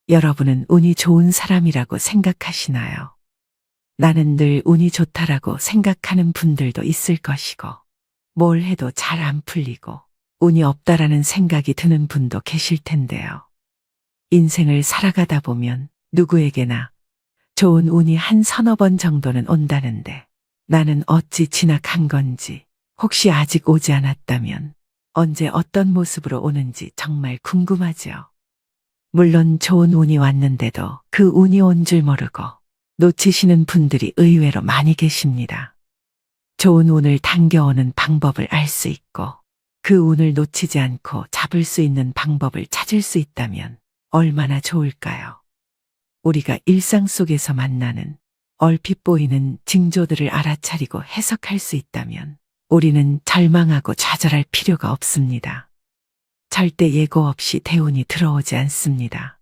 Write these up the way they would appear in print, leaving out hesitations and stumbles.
여러분은 운이 좋은 사람이라고 생각하시나요? 나는 늘 운이 좋다라고 생각하는 분들도 있을 것이고, 뭘 해도 잘 안 풀리고, 운이 없다라는 생각이 드는 분도 계실 텐데요. 인생을 살아가다 보면 누구에게나 좋은 운이 한 서너 번 정도는 온다는데, 나는 어찌 지나간 건지, 혹시 아직 오지 않았다면 언제 어떤 모습으로 오는지 정말 궁금하죠. 물론 좋은 운이 왔는데도 그 운이 온 줄 모르고 놓치시는 분들이 의외로 많이 계십니다. 좋은 운을 당겨오는 방법을 알 수 있고 그 운을 놓치지 않고 잡을 수 있는 방법을 찾을 수 있다면 얼마나 좋을까요? 우리가 일상 속에서 만나는 얼핏 보이는 징조들을 알아차리고 해석할 수 있다면 우리는 절망하고 좌절할 필요가 없습니다. 절대 예고 없이 대운이 들어오지 않습니다.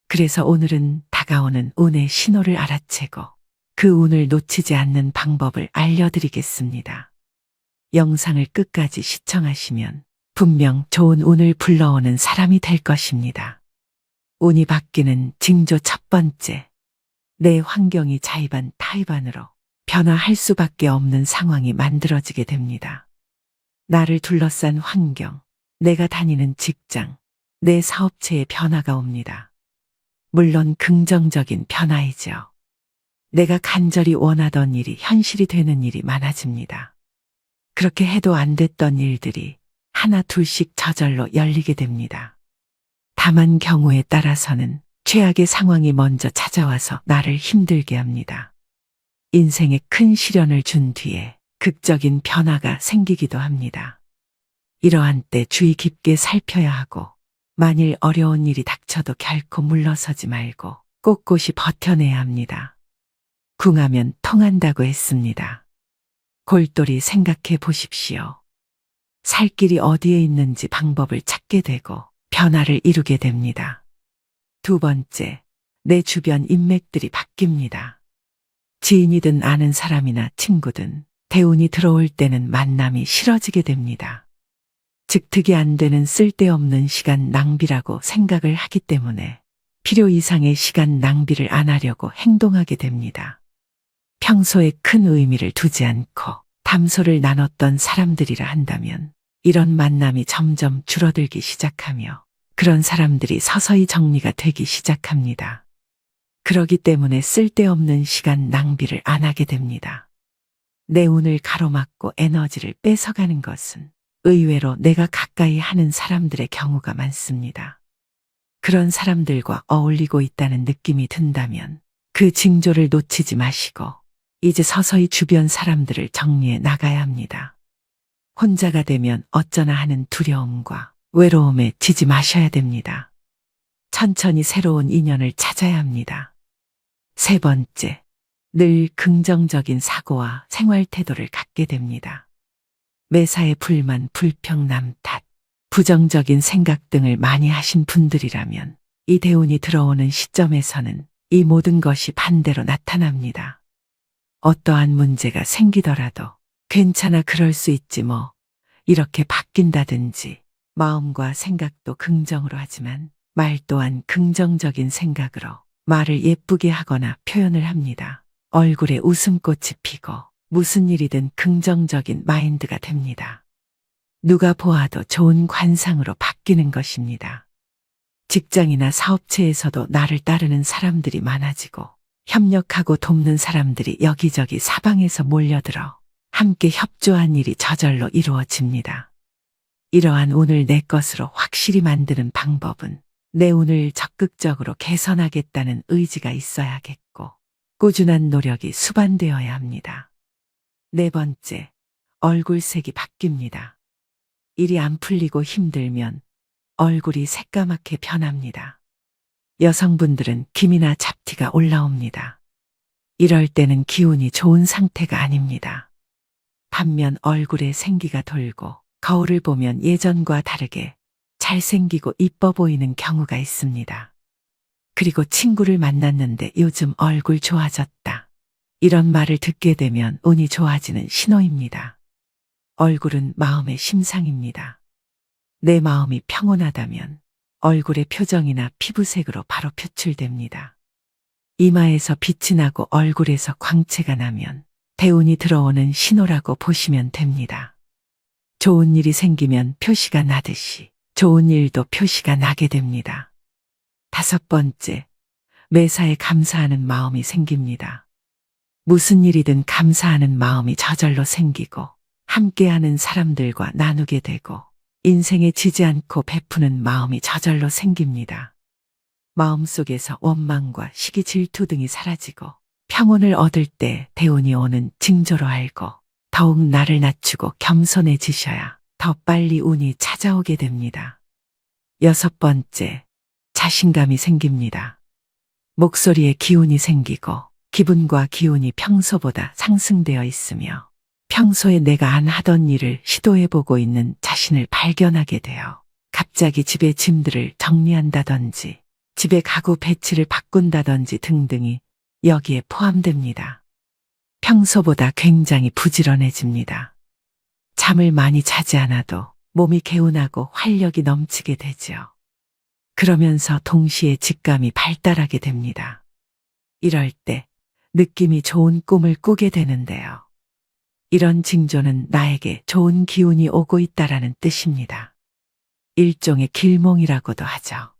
그래서 오늘은 다가오는 운의 신호를 알아채고 그 운을 놓치지 않는 방법을 알려드리겠습니다. 영상을 끝까지 시청하시면 분명 좋은 운을 불러오는 사람이 될 것입니다. 운이 바뀌는 징조 첫 번째, 내 환경이 자의반 타의반으로 변화할 수밖에 없는 상황이 만들어지게 됩니다. 나를 둘러싼 환경, 내가 다니는 직장, 내 사업체에 변화가 옵니다. 물론 긍정적인 변화이죠. 내가 간절히 원하던 일이 현실이 되는 일이 많아집니다. 그렇게 해도 안 됐던 일들이 하나 둘씩 저절로 열리게 됩니다. 다만 경우에 따라서는 최악의 상황이 먼저 찾아와서 나를 힘들게 합니다. 인생에 큰 시련을 준 뒤에 극적인 변화가 생기기도 합니다. 이러한 때 주의 깊게 살펴야 하고 만일 어려운 일이 닥쳐도 결코 물러서지 말고 꼿꼿이 버텨내야 합니다. 궁하면 통한다고 했습니다. 골똘히 생각해 보십시오. 살 길이 어디에 있는지 방법을 찾게 되고 변화를 이루게 됩니다. 두 번째, 내 주변 인맥들이 바뀝니다. 지인이든 아는 사람이나 친구든 대운이 들어올 때는 만남이 싫어지게 됩니다. 즉 득이 안 되는 쓸데없는 시간 낭비라고 생각을 하기 때문에 필요 이상의 시간 낭비를 안 하려고 행동하게 됩니다. 평소에 큰 의미를 두지 않고 담소를 나눴던 사람들이라 한다면 이런 만남이 점점 줄어들기 시작하며 그런 사람들이 서서히 정리가 되기 시작합니다. 그러기 때문에 쓸데없는 시간 낭비를 안 하게 됩니다. 내 운을 가로막고 에너지를 뺏어가는 것은 의외로 내가 가까이 하는 사람들의 경우가 많습니다. 그런 사람들과 어울리고 있다는 느낌이 든다면 그 징조를 놓치지 마시고 이제 서서히 주변 사람들을 정리해 나가야 합니다. 혼자가 되면 어쩌나 하는 두려움과 외로움에 지지 마셔야 됩니다. 천천히 새로운 인연을 찾아야 합니다. 세 번째, 늘 긍정적인 사고와 생활 태도를 갖게 됩니다. 매사에 불만, 불평, 남 탓, 부정적인 생각 등을 많이 하신 분들이라면 이 대운이 들어오는 시점에서는 이 모든 것이 반대로 나타납니다. 어떠한 문제가 생기더라도 괜찮아 그럴 수 있지 뭐 이렇게 바뀐다든지 마음과 생각도 긍정으로 하지만 말 또한 긍정적인 생각으로 말을 예쁘게 하거나 표현을 합니다. 얼굴에 웃음꽃이 피고 무슨 일이든 긍정적인 마인드가 됩니다. 누가 보아도 좋은 관상으로 바뀌는 것입니다. 직장이나 사업체에서도 나를 따르는 사람들이 많아지고 협력하고 돕는 사람들이 여기저기 사방에서 몰려들어 함께 협조한 일이 저절로 이루어집니다. 이러한 운을 내 것으로 확실히 만드는 방법은 내 운을 적극적으로 개선하겠다는 의지가 있어야겠고 꾸준한 노력이 수반되어야 합니다. 네 번째, 얼굴색이 바뀝니다. 일이 안 풀리고 힘들면 얼굴이 새까맣게 변합니다. 여성분들은 기미나 잡티가 올라옵니다. 이럴 때는 기운이 좋은 상태가 아닙니다. 반면 얼굴에 생기가 돌고 거울을 보면 예전과 다르게 잘생기고 이뻐 보이는 경우가 있습니다. 그리고 친구를 만났는데 요즘 얼굴 좋아졌다. 이런 말을 듣게 되면 운이 좋아지는 신호입니다. 얼굴은 마음의 심상입니다. 내 마음이 평온하다면 얼굴의 표정이나 피부색으로 바로 표출됩니다. 이마에서 빛이 나고 얼굴에서 광채가 나면 대운이 들어오는 신호라고 보시면 됩니다. 좋은 일이 생기면 표시가 나듯이 좋은 일도 표시가 나게 됩니다. 5번째, 매사에 감사하는 마음이 생깁니다. 무슨 일이든 감사하는 마음이 저절로 생기고 함께하는 사람들과 나누게 되고 인생에 지지 않고 베푸는 마음이 저절로 생깁니다. 마음속에서 원망과 시기 질투 등이 사라지고 평온을 얻을 때 대운이 오는 징조로 알고 더욱 나를 낮추고 겸손해지셔야 더 빨리 운이 찾아오게 됩니다. 6번째, 자신감이 생깁니다. 목소리에 기운이 생기고 기분과 기운이 평소보다 상승되어 있으며 평소에 내가 안 하던 일을 시도해보고 있는 자신을 발견하게 되어 갑자기 집에 짐들을 정리한다든지 집에 가구 배치를 바꾼다든지 등등이 여기에 포함됩니다. 평소보다 굉장히 부지런해집니다. 잠을 많이 자지 않아도 몸이 개운하고 활력이 넘치게 되지요. 그러면서 동시에 직감이 발달하게 됩니다. 이럴 때 느낌이 좋은 꿈을 꾸게 되는데요. 이런 징조는 나에게 좋은 기운이 오고 있다라는 뜻입니다. 일종의 길몽이라고도 하죠.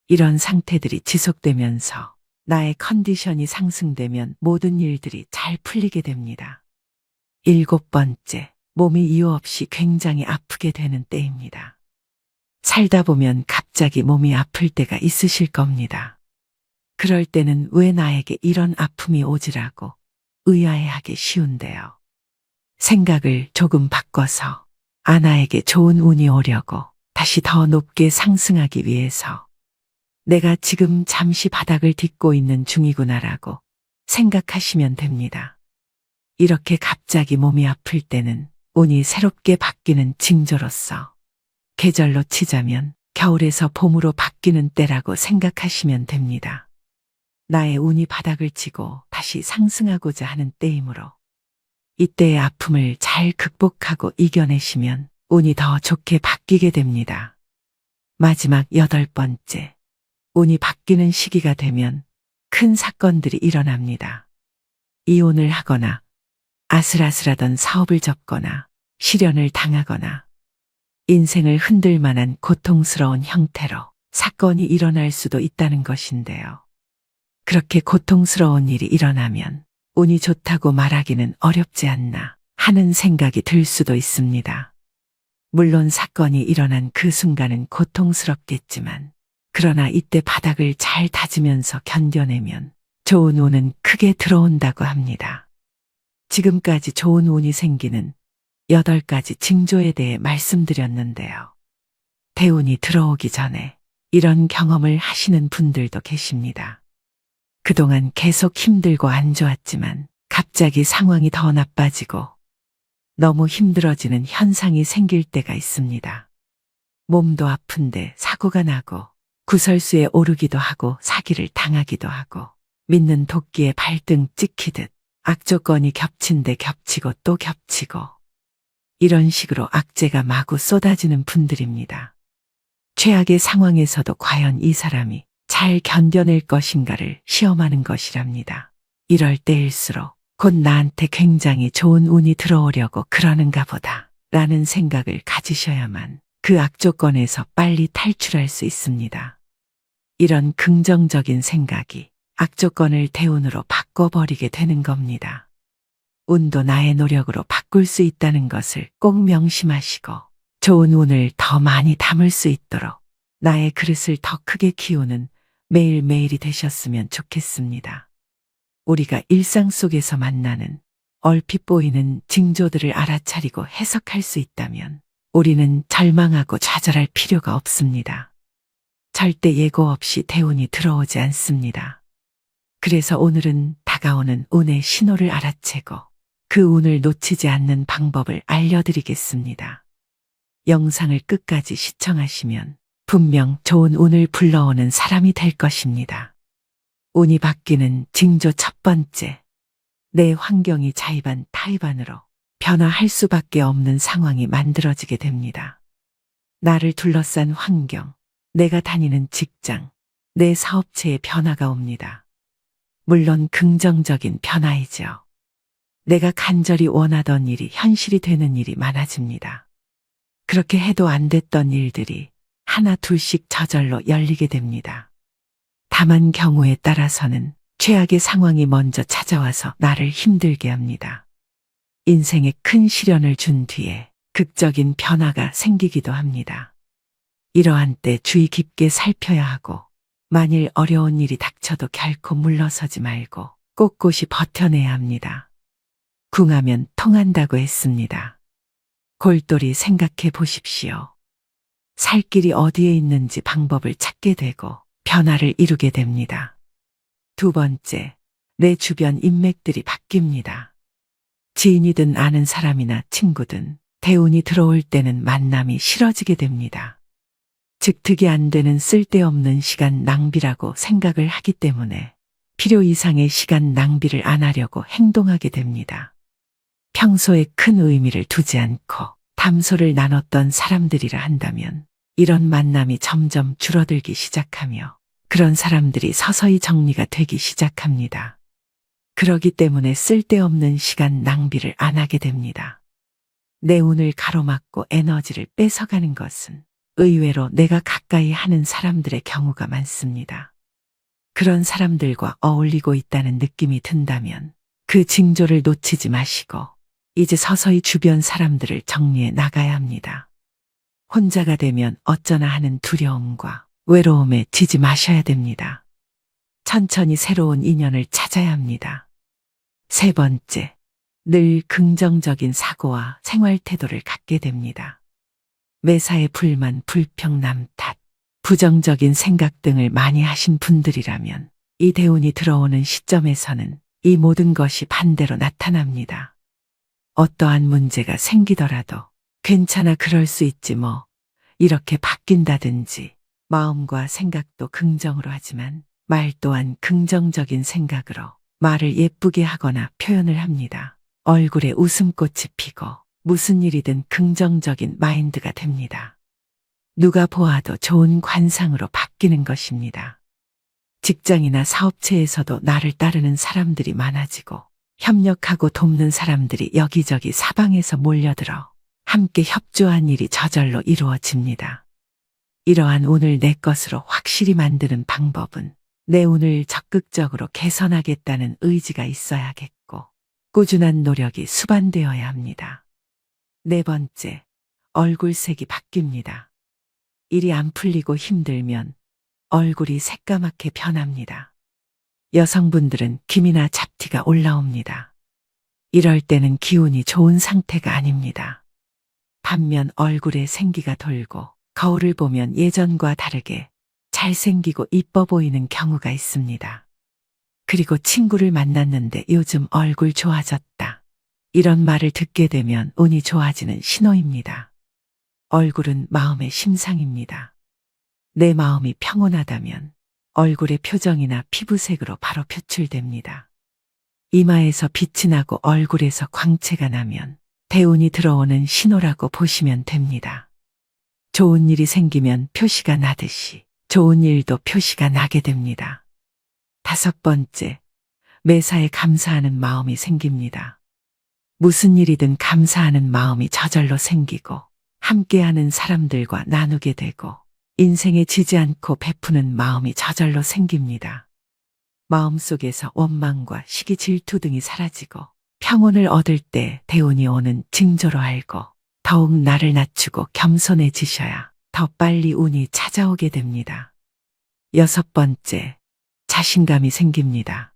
이런 상태들이 지속되면서 나의 컨디션이 상승되면 모든 일들이 잘 풀리게 됩니다. 7번째, 몸이 이유 없이 굉장히 아프게 되는 때입니다. 살다 보면 갑자기 몸이 아플 때가 있으실 겁니다. 그럴 때는 왜 나에게 이런 아픔이 오지라고 의아해하기 쉬운데요. 생각을 조금 바꿔서 나에게 좋은 운이 오려고 다시 더 높게 상승하기 위해서 내가 지금 잠시 바닥을 딛고 있는 중이구나라고 생각하시면 됩니다. 이렇게 갑자기 몸이 아플 때는 운이 새롭게 바뀌는 징조로서 계절로 치자면 겨울에서 봄으로 바뀌는 때라고 생각하시면 됩니다. 나의 운이 바닥을 치고 다시 상승하고자 하는 때이므로 이때의 아픔을 잘 극복하고 이겨내시면 운이 더 좋게 바뀌게 됩니다. 마지막 8번째, 운이 바뀌는 시기가 되면 큰 사건들이 일어납니다. 이혼을 하거나 아슬아슬하던 사업을 접거나 실연을 당하거나 인생을 흔들 만한 고통스러운 형태로 사건이 일어날 수도 있다는 것인데요. 그렇게 고통스러운 일이 일어나면 운이 좋다고 말하기는 어렵지 않나 하는 생각이 들 수도 있습니다. 물론 사건이 일어난 그 순간은 고통스럽겠지만 그러나 이때 바닥을 잘 다지면서 견뎌내면 좋은 운은 크게 들어온다고 합니다. 지금까지 좋은 운이 생기는 8가지 징조에 대해 말씀드렸는데요. 대운이 들어오기 전에 이런 경험을 하시는 분들도 계십니다. 그동안 계속 힘들고 안 좋았지만 갑자기 상황이 더 나빠지고 너무 힘들어지는 현상이 생길 때가 있습니다. 몸도 아픈데 사고가 나고 구설수에 오르기도 하고 사기를 당하기도 하고 믿는 도끼에 발등 찍히듯 악조건이 겹친 데 겹치고 또 겹치고 이런 식으로 악재가 마구 쏟아지는 분들입니다. 최악의 상황에서도 과연 이 사람이 잘 견뎌낼 것인가를 시험하는 것이랍니다. 이럴 때일수록 곧 나한테 굉장히 좋은 운이 들어오려고 그러는가 보다 라는 생각을 가지셔야만 그 악조건에서 빨리 탈출할 수 있습니다. 이런 긍정적인 생각이 악조건을 대운으로 바꿔버리게 되는 겁니다. 운도 나의 노력으로 바꿀 수 있다는 것을 꼭 명심하시고 좋은 운을 더 많이 담을 수 있도록 나의 그릇을 더 크게 키우는 매일매일이 되셨으면 좋겠습니다. 우리가 일상 속에서 만나는 얼핏 보이는 징조들을 알아차리고 해석할 수 있다면 우리는 절망하고 좌절할 필요가 없습니다. 절대 예고 없이 대운이 들어오지 않습니다. 그래서 오늘은 다가오는 운의 신호를 알아채고 그 운을 놓치지 않는 방법을 알려드리겠습니다. 영상을 끝까지 시청하시면 분명 좋은 운을 불러오는 사람이 될 것입니다. 운이 바뀌는 징조 1번째, 내 환경이 자의반 타의반으로 변화할 수밖에 없는 상황이 만들어지게 됩니다. 나를 둘러싼 환경, 내가 다니는 직장, 내 사업체에 변화가 옵니다. 물론 긍정적인 변화이죠. 내가 간절히 원하던 일이 현실이 되는 일이 많아집니다. 그렇게 해도 안 됐던 일들이 하나 둘씩 저절로 열리게 됩니다. 다만 경우에 따라서는 최악의 상황이 먼저 찾아와서 나를 힘들게 합니다. 인생에 큰 시련을 준 뒤에 극적인 변화가 생기기도 합니다. 이러한 때 주의 깊게 살펴야 하고, 만일 어려운 일이 닥쳐도 결코 물러서지 말고 꼿꼿이 버텨내야 합니다. 궁하면 통한다고 했습니다. 골똘히 생각해 보십시오. 살 길이 어디에 있는지 방법을 찾게 되고 변화를 이루게 됩니다. 두 번째, 내 주변 인맥들이 바뀝니다. 지인이든 아는 사람이나 친구든 대운이 들어올 때는 만남이 싫어지게 됩니다. 즉 득이 안 되는 쓸데없는 시간 낭비라고 생각을 하기 때문에 필요 이상의 시간 낭비를 안 하려고 행동하게 됩니다. 평소에 큰 의미를 두지 않고 담소를 나눴던 사람들이라 한다면 이런 만남이 점점 줄어들기 시작하며 그런 사람들이 서서히 정리가 되기 시작합니다. 그러기 때문에 쓸데없는 시간 낭비를 안 하게 됩니다. 내 운을 가로막고 에너지를 뺏어가는 것은 의외로 내가 가까이 하는 사람들의 경우가 많습니다. 그런 사람들과 어울리고 있다는 느낌이 든다면 그 징조를 놓치지 마시고 이제 서서히 주변 사람들을 정리해 나가야 합니다. 혼자가 되면 어쩌나 하는 두려움과 외로움에 지지 마셔야 됩니다. 천천히 새로운 인연을 찾아야 합니다. 세 번째, 늘 긍정적인 사고와 생활 태도를 갖게 됩니다. 매사에 불만, 불평, 남 탓, 부정적인 생각 등을 많이 하신 분들이라면 이 대운이 들어오는 시점에서는 이 모든 것이 반대로 나타납니다. 어떠한 문제가 생기더라도 괜찮아, 그럴 수 있지 뭐, 이렇게 바뀐다든지 마음과 생각도 긍정으로 하지만 말 또한 긍정적인 생각으로 말을 예쁘게 하거나 표현을 합니다. 얼굴에 웃음꽃이 피고 무슨 일이든 긍정적인 마인드가 됩니다. 누가 보아도 좋은 관상으로 바뀌는 것입니다. 직장이나 사업체에서도 나를 따르는 사람들이 많아지고 협력하고 돕는 사람들이 여기저기 사방에서 몰려들어 함께 협조한 일이 저절로 이루어집니다. 이러한 운을 내 것으로 확실히 만드는 방법은 내 운을 적극적으로 개선하겠다는 의지가 있어야겠고 꾸준한 노력이 수반되어야 합니다. 네 번째, 얼굴색이 바뀝니다. 일이 안 풀리고 힘들면 얼굴이 새까맣게 변합니다. 여성분들은 기미나 잡티가 올라옵니다. 이럴 때는 기운이 좋은 상태가 아닙니다. 반면 얼굴에 생기가 돌고 거울을 보면 예전과 다르게 잘생기고 이뻐 보이는 경우가 있습니다. 그리고 친구를 만났는데 요즘 얼굴 좋아졌다, 이런 말을 듣게 되면 운이 좋아지는 신호입니다. 얼굴은 마음의 심상입니다. 내 마음이 평온하다면 얼굴의 표정이나 피부색으로 바로 표출됩니다. 이마에서 빛이 나고 얼굴에서 광채가 나면 대운이 들어오는 신호라고 보시면 됩니다. 좋은 일이 생기면 표시가 나듯이 좋은 일도 표시가 나게 됩니다. 다섯 번째, 매사에 감사하는 마음이 생깁니다. 무슨 일이든 감사하는 마음이 저절로 생기고 함께하는 사람들과 나누게 되고 인생에 지지 않고 베푸는 마음이 저절로 생깁니다. 마음속에서 원망과 시기, 질투 등이 사라지고 평온을 얻을 때 대운이 오는 징조로 알고 더욱 나를 낮추고 겸손해지셔야 더 빨리 운이 찾아오게 됩니다. 여섯 번째, 자신감이 생깁니다.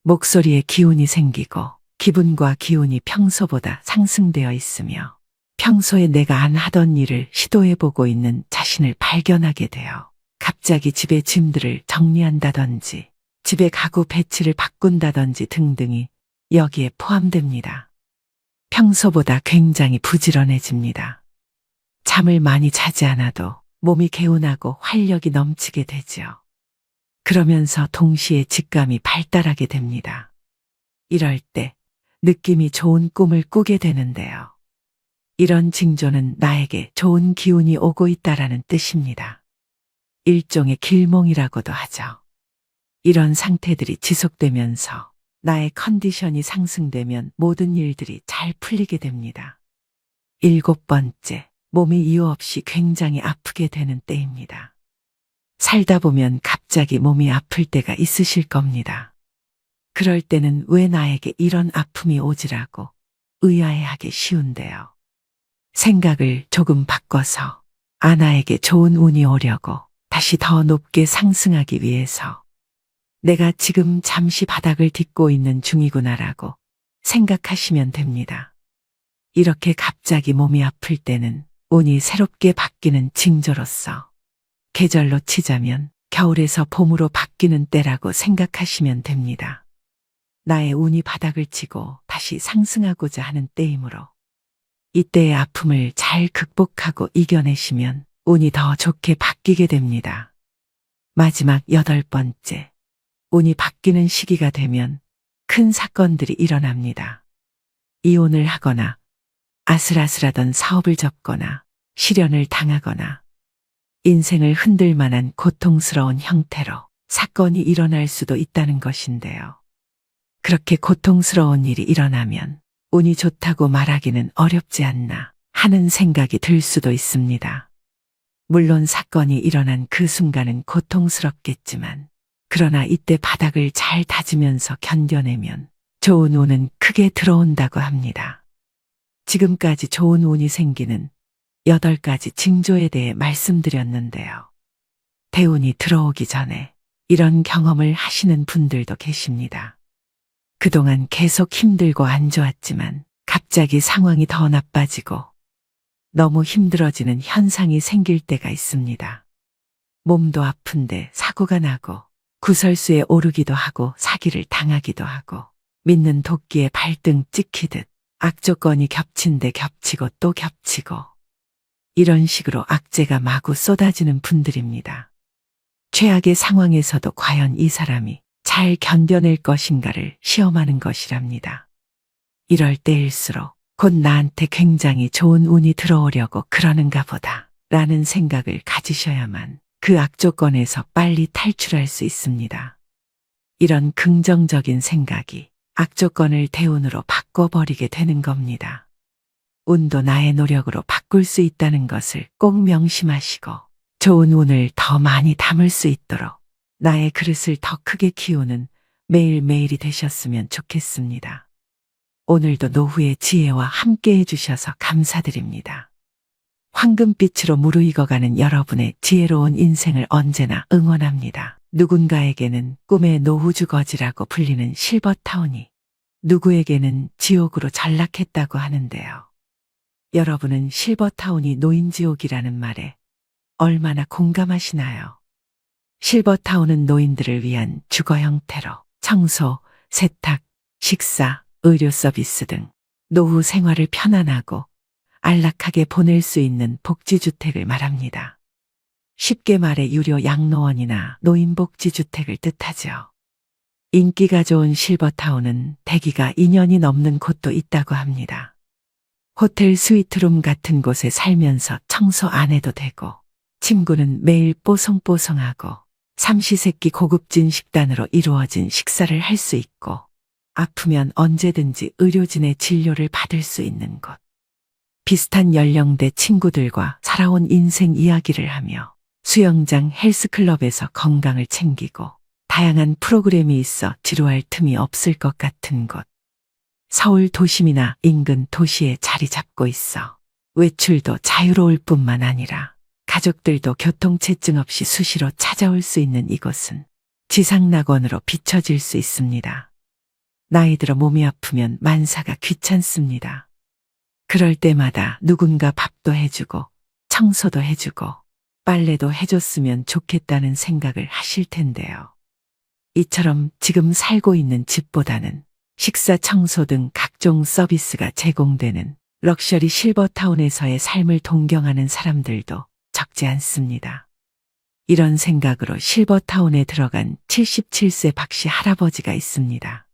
목소리에 기운이 생기고 기분과 기운이 평소보다 상승되어 있으며 평소에 내가 안 하던 일을 시도해보고 있는 자신을 발견하게 되어 갑자기 집에 짐들을 정리한다든지 집에 가구 배치를 바꾼다든지 등등이 여기에 포함됩니다. 평소보다 굉장히 부지런해집니다. 잠을 많이 자지 않아도 몸이 개운하고 활력이 넘치게 되지요. 그러면서 동시에 직감이 발달하게 됩니다. 이럴 때 느낌이 좋은 꿈을 꾸게 되는데요. 이런 징조는 나에게 좋은 기운이 오고 있다라는 뜻입니다. 일종의 길몽이라고도 하죠. 이런 상태들이 지속되면서 나의 컨디션이 상승되면 모든 일들이 잘 풀리게 됩니다. 7번째, 몸이 이유 없이 굉장히 아프게 되는 때입니다. 살다 보면 갑자기 몸이 아플 때가 있으실 겁니다. 그럴 때는 왜 나에게 이런 아픔이 오지라고 의아해하기 쉬운데요. 생각을 조금 바꿔서 나에게 좋은 운이 오려고 다시 더 높게 상승하기 위해서 내가 지금 잠시 바닥을 딛고 있는 중이구나라고 생각하시면 됩니다. 이렇게 갑자기 몸이 아플 때는 운이 새롭게 바뀌는 징조로서 계절로 치자면 겨울에서 봄으로 바뀌는 때라고 생각하시면 됩니다. 나의 운이 바닥을 치고 다시 상승하고자 하는 때이므로 이때의 아픔을 잘 극복하고 이겨내시면 운이 더 좋게 바뀌게 됩니다. 마지막 8번째, 운이 바뀌는 시기가 되면 큰 사건들이 일어납니다. 이혼을 하거나 아슬아슬하던 사업을 접거나 실연을 당하거나 인생을 흔들 만한 고통스러운 형태로 사건이 일어날 수도 있다는 것인데요. 그렇게 고통스러운 일이 일어나면 운이 좋다고 말하기는 어렵지 않나 하는 생각이 들 수도 있습니다. 물론 사건이 일어난 그 순간은 고통스럽겠지만 그러나 이때 바닥을 잘 다지면서 견뎌내면 좋은 운은 크게 들어온다고 합니다. 지금까지 좋은 운이 생기는 8가지 징조에 대해 말씀드렸는데요. 대운이 들어오기 전에 이런 경험을 하시는 분들도 계십니다. 그동안 계속 힘들고 안 좋았지만 갑자기 상황이 더 나빠지고 너무 힘들어지는 현상이 생길 때가 있습니다. 몸도 아픈데 사고가 나고 구설수에 오르기도 하고 사기를 당하기도 하고 믿는 도끼에 발등 찍히듯 악조건이 겹친 데 겹치고 또 겹치고 이런 식으로 악재가 마구 쏟아지는 분들입니다. 최악의 상황에서도 과연 이 사람이 잘 견뎌낼 것인가를 시험하는 것이랍니다. 이럴 때일수록 곧 나한테 굉장히 좋은 운이 들어오려고 그러는가 보다 라는 생각을 가지셔야만 그 악조건에서 빨리 탈출할 수 있습니다. 이런 긍정적인 생각이 악조건을 대운으로 바꿔버리게 되는 겁니다. 운도 나의 노력으로 바꿀 수 있다는 것을 꼭 명심하시고 좋은 운을 더 많이 담을 수 있도록 나의 그릇을 더 크게 키우는 매일매일이 되셨으면 좋겠습니다. 오늘도 노후의 지혜와 함께 해주셔서 감사드립니다. 황금빛으로 무르익어가는 여러분의 지혜로운 인생을 언제나 응원합니다. 누군가에게는 꿈의 노후주거지라고 불리는 실버타운이 누구에게는 지옥으로 전락했다고 하는데요. 여러분은 실버타운이 노인지옥이라는 말에 얼마나 공감하시나요? 실버타운은 노인들을 위한 주거 형태로 청소, 세탁, 식사, 의료 서비스 등 노후 생활을 편안하고 안락하게 보낼 수 있는 복지주택을 말합니다. 쉽게 말해 유료 양로원이나 노인복지주택을 뜻하죠. 인기가 좋은 실버타운은 대기가 2년이 넘는 곳도 있다고 합니다. 호텔 스위트룸 같은 곳에 살면서 청소 안 해도 되고 침구는 매일 뽀송뽀송하고 삼시세끼 고급진 식단으로 이루어진 식사를 할 수 있고 아프면 언제든지 의료진의 진료를 받을 수 있는 곳. 비슷한 연령대 친구들과 살아온 인생 이야기를 하며 수영장 헬스클럽에서 건강을 챙기고 다양한 프로그램이 있어 지루할 틈이 없을 것 같은 곳. 서울 도심이나 인근 도시에 자리 잡고 있어 외출도 자유로울 뿐만 아니라 가족들도 교통체증 없이 수시로 찾아올 수 있는 이곳은 지상낙원으로 비춰질 수 있습니다. 나이 들어 몸이 아프면 만사가 귀찮습니다. 그럴 때마다 누군가 밥도 해주고 청소도 해주고 빨래도 해줬으면 좋겠다는 생각을 하실 텐데요. 이처럼 지금 살고 있는 집보다는 식사, 청소 등 각종 서비스가 제공되는 럭셔리 실버타운에서의 삶을 동경하는 사람들도 적지 않습니다. 이런 생각으로 실버타운에 들어간 77세 박씨 할아버지가 있습니다.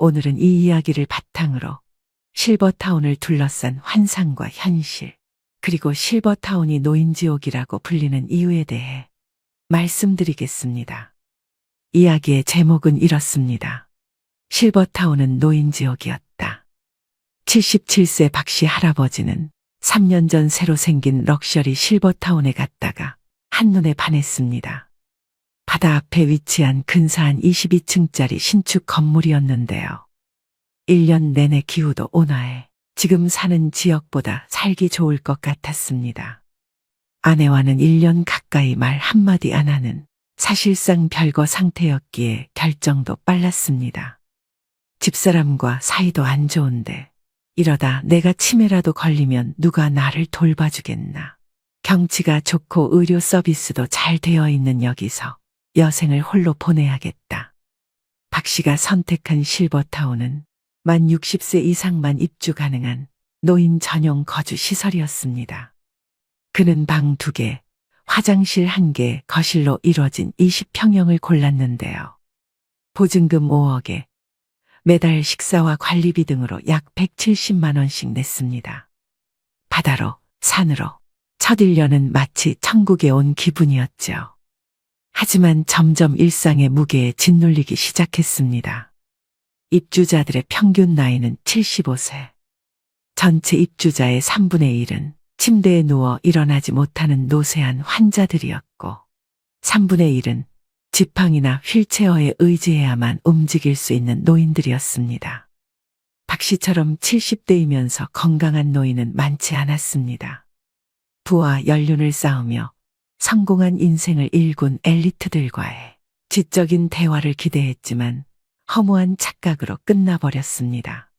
오늘은 이 이야기를 바탕으로 실버타운을 둘러싼 환상과 현실, 그리고 실버타운이 노인지옥이라고 불리는 이유에 대해 말씀드리겠습니다. 이야기의 제목은 이렇습니다. 실버타운은 노인지옥이었다. 77세 박씨 할아버지는 3년 전 새로 생긴 럭셔리 실버타운에 갔다가 한눈에 반했습니다. 바다 앞에 위치한 근사한 22층짜리 신축 건물이었는데요. 1년 내내 기후도 온화해 지금 사는 지역보다 살기 좋을 것 같았습니다. 아내와는 1년 가까이 말 한마디 안 하는 사실상 별거 상태였기에 결정도 빨랐습니다. 집사람과 사이도 안 좋은데 이러다 내가 치매라도 걸리면 누가 나를 돌봐주겠나. 경치가 좋고 의료 서비스도 잘 되어 있는 여기서 여생을 홀로 보내야겠다. 박 씨가 선택한 실버타운은 만 60세 이상만 입주 가능한 노인 전용 거주 시설이었습니다. 그는 방 2개, 화장실 1개, 거실로 이뤄진 20평형을 골랐는데요. 보증금 5억에 매달 식사와 관리비 등으로 약 170만 원씩 냈습니다. 바다로, 산으로, 첫 1년은 마치 천국에 온 기분이었죠. 하지만 점점 일상의 무게에 짓눌리기 시작했습니다. 입주자들의 평균 나이는 75세. 전체 입주자의 3분의 1은 침대에 누워 일어나지 못하는 노쇠한 환자들이었고 3분의 1은 지팡이나 휠체어에 의지해야만 움직일 수 있는 노인들이었습니다. 박 씨처럼 70대이면서 건강한 노인은 많지 않았습니다. 부와 연륜을 쌓으며 성공한 인생을 일군 엘리트들과의 지적인 대화를 기대했지만 허무한 착각으로 끝나버렸습니다.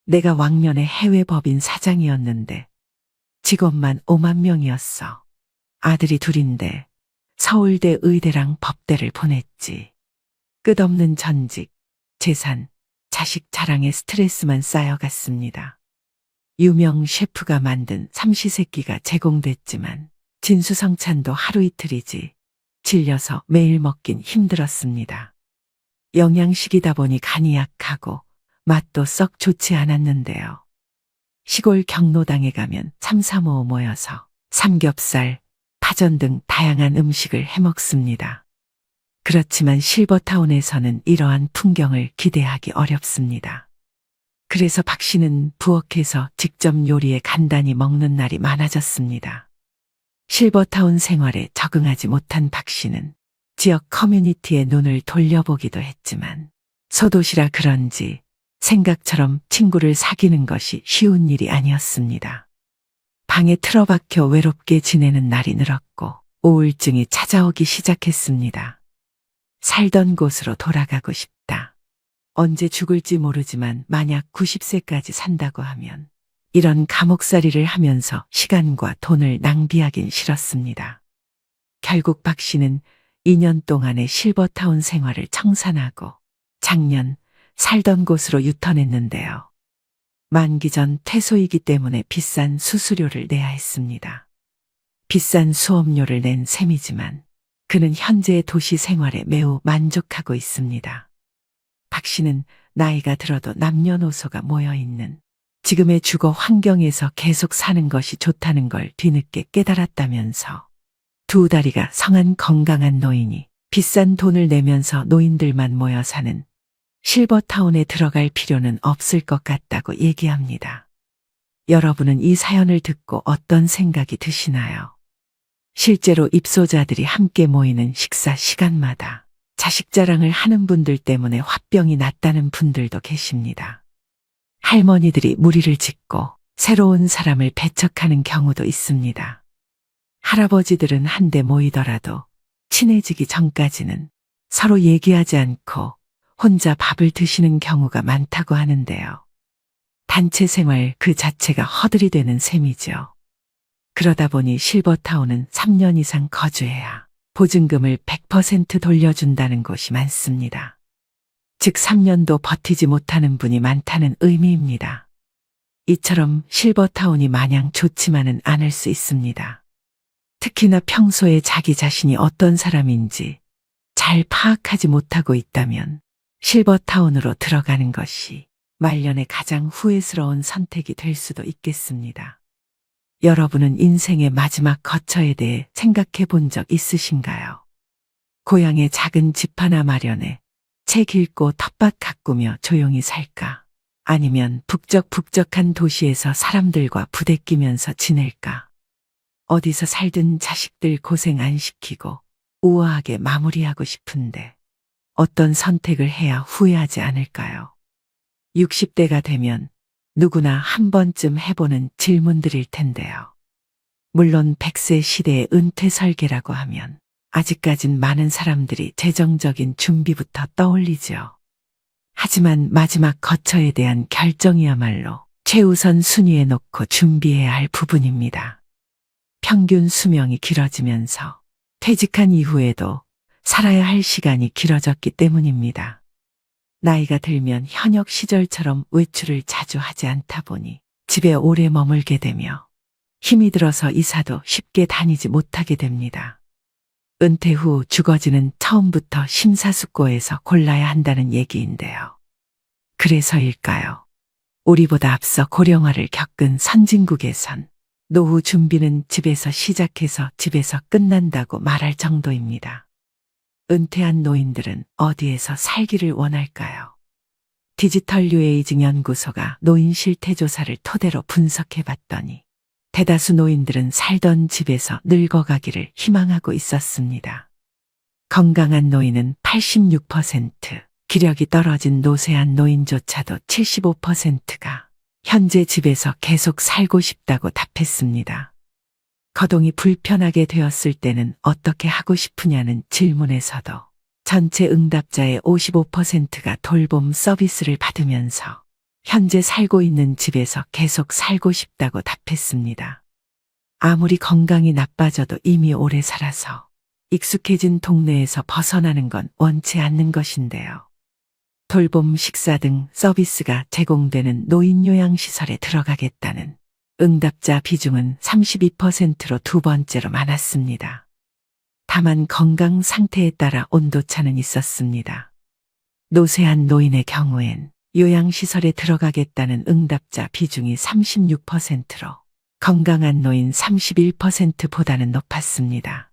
내가 왕년의 해외 법인 사장이었는데 직원만 5만 명이었어. 아들이 2인데 서울대 의대랑 법대를 보냈지. 끝없는 전직, 재산, 자식 자랑에 스트레스만 쌓여갔습니다. 유명 셰프가 만든 삼시세끼가 제공됐지만 진수성찬도 하루 이틀이지 질려서 매일 먹긴 힘들었습니다. 영양식이다 보니 간이 약하고 맛도 썩 좋지 않았는데요. 시골 경로당에 가면 삼삼오오 모여서 삼겹살, 파전 등 다양한 음식을 해먹습니다. 그렇지만 실버타운에서는 이러한 풍경을 기대하기 어렵습니다. 그래서 박 씨는 부엌에서 직접 요리해 간단히 먹는 날이 많아졌습니다. 실버타운 생활에 적응하지 못한 박 씨는 지역 커뮤니티에 눈을 돌려보기도 했지만 소도시라 그런지 생각처럼 친구를 사귀는 것이 쉬운 일이 아니었습니다. 방에 틀어박혀 외롭게 지내는 날이 늘었고 우울증이 찾아오기 시작했습니다. 살던 곳으로 돌아가고 싶다. 언제 죽을지 모르지만 만약 90세까지 산다고 하면 이런 감옥살이를 하면서 시간과 돈을 낭비하긴 싫었습니다. 결국 박 씨는 2년 동안의 실버타운 생활을 청산하고 작년 살던 곳으로 유턴했는데요. 만기 전 퇴소이기 때문에 비싼 수수료를 내야 했습니다. 비싼 수업료를 낸 셈이지만 그는 현재의 도시 생활에 매우 만족하고 있습니다. 박 씨는 나이가 들어도 남녀노소가 모여있는 지금의 주거 환경에서 계속 사는 것이 좋다는 걸 뒤늦게 깨달았다면서 2다리가 성한 건강한 노인이 비싼 돈을 내면서 노인들만 모여 사는 실버타운에 들어갈 필요는 없을 것 같다고 얘기합니다. 여러분은 이 사연을 듣고 어떤 생각이 드시나요? 실제로 입소자들이 함께 모이는 식사 시간마다 자식 자랑을 하는 분들 때문에 화병이 났다는 분들도 계십니다. 할머니들이 무리를 짓고 새로운 사람을 배척하는 경우도 있습니다. 할아버지들은 한데 모이더라도 친해지기 전까지는 서로 얘기하지 않고 혼자 밥을 드시는 경우가 많다고 하는데요. 단체 생활 그 자체가 허들이 되는 셈이죠. 그러다 보니 실버타운은 3년 이상 거주해야 보증금을 100% 돌려준다는 곳이 많습니다. 즉 3년도 버티지 못하는 분이 많다는 의미입니다. 이처럼 실버타운이 마냥 좋지만은 않을 수 있습니다. 특히나 평소에 자기 자신이 어떤 사람인지 잘 파악하지 못하고 있다면 실버타운으로 들어가는 것이 말년에 가장 후회스러운 선택이 될 수도 있겠습니다. 여러분은 인생의 마지막 거처에 대해 생각해 본 적 있으신가요? 고향에 작은 집 하나 마련해 책 읽고 텃밭 가꾸며 조용히 살까? 아니면 북적북적한 도시에서 사람들과 부대끼면서 지낼까? 어디서 살든 자식들 고생 안 시키고 우아하게 마무리하고 싶은데 어떤 선택을 해야 후회하지 않을까요? 60대가 되면 누구나 한 번쯤 해보는 질문들일 텐데요. 물론 100세 시대의 은퇴 설계라고 하면 아직까진 많은 사람들이 재정적인 준비부터 떠올리죠. 하지만 마지막 거처에 대한 결정이야말로 최우선 순위에 놓고 준비해야 할 부분입니다. 평균 수명이 길어지면서 퇴직한 이후에도 살아야 할 시간이 길어졌기 때문입니다. 나이가 들면 현역 시절처럼 외출을 자주 하지 않다 보니 집에 오래 머물게 되며 힘이 들어서 이사도 쉽게 다니지 못하게 됩니다. 은퇴 후 주거지는 처음부터 심사숙고해서 골라야 한다는 얘기인데요. 그래서일까요? 우리보다 앞서 고령화를 겪은 선진국에선 노후 준비는 집에서 시작해서 집에서 끝난다고 말할 정도입니다. 은퇴한 노인들은 어디에서 살기를 원할까요? 디지털 뉴에이징 연구소가 노인 실태 조사를 토대로 분석해 봤더니 대다수 노인들은 살던 집에서 늙어가기를 희망하고 있었습니다. 건강한 노인은 86%, 기력이 떨어진 노쇠한 노인조차도 75%가 현재 집에서 계속 살고 싶다고 답했습니다. 거동이 불편하게 되었을 때는 어떻게 하고 싶으냐는 질문에서도 전체 응답자의 55%가 돌봄 서비스를 받으면서 현재 살고 있는 집에서 계속 살고 싶다고 답했습니다. 아무리 건강이 나빠져도 이미 오래 살아서 익숙해진 동네에서 벗어나는 건 원치 않는 것인데요. 돌봄, 식사 등 서비스가 제공되는 노인요양시설에 들어가겠다는 응답자 비중은 32%로 두 번째로 많았습니다. 다만 건강 상태에 따라 온도차는 있었습니다. 노쇠한 노인의 경우엔 요양시설에 들어가겠다는 응답자 비중이 36%로 건강한 노인 31%보다는 높았습니다.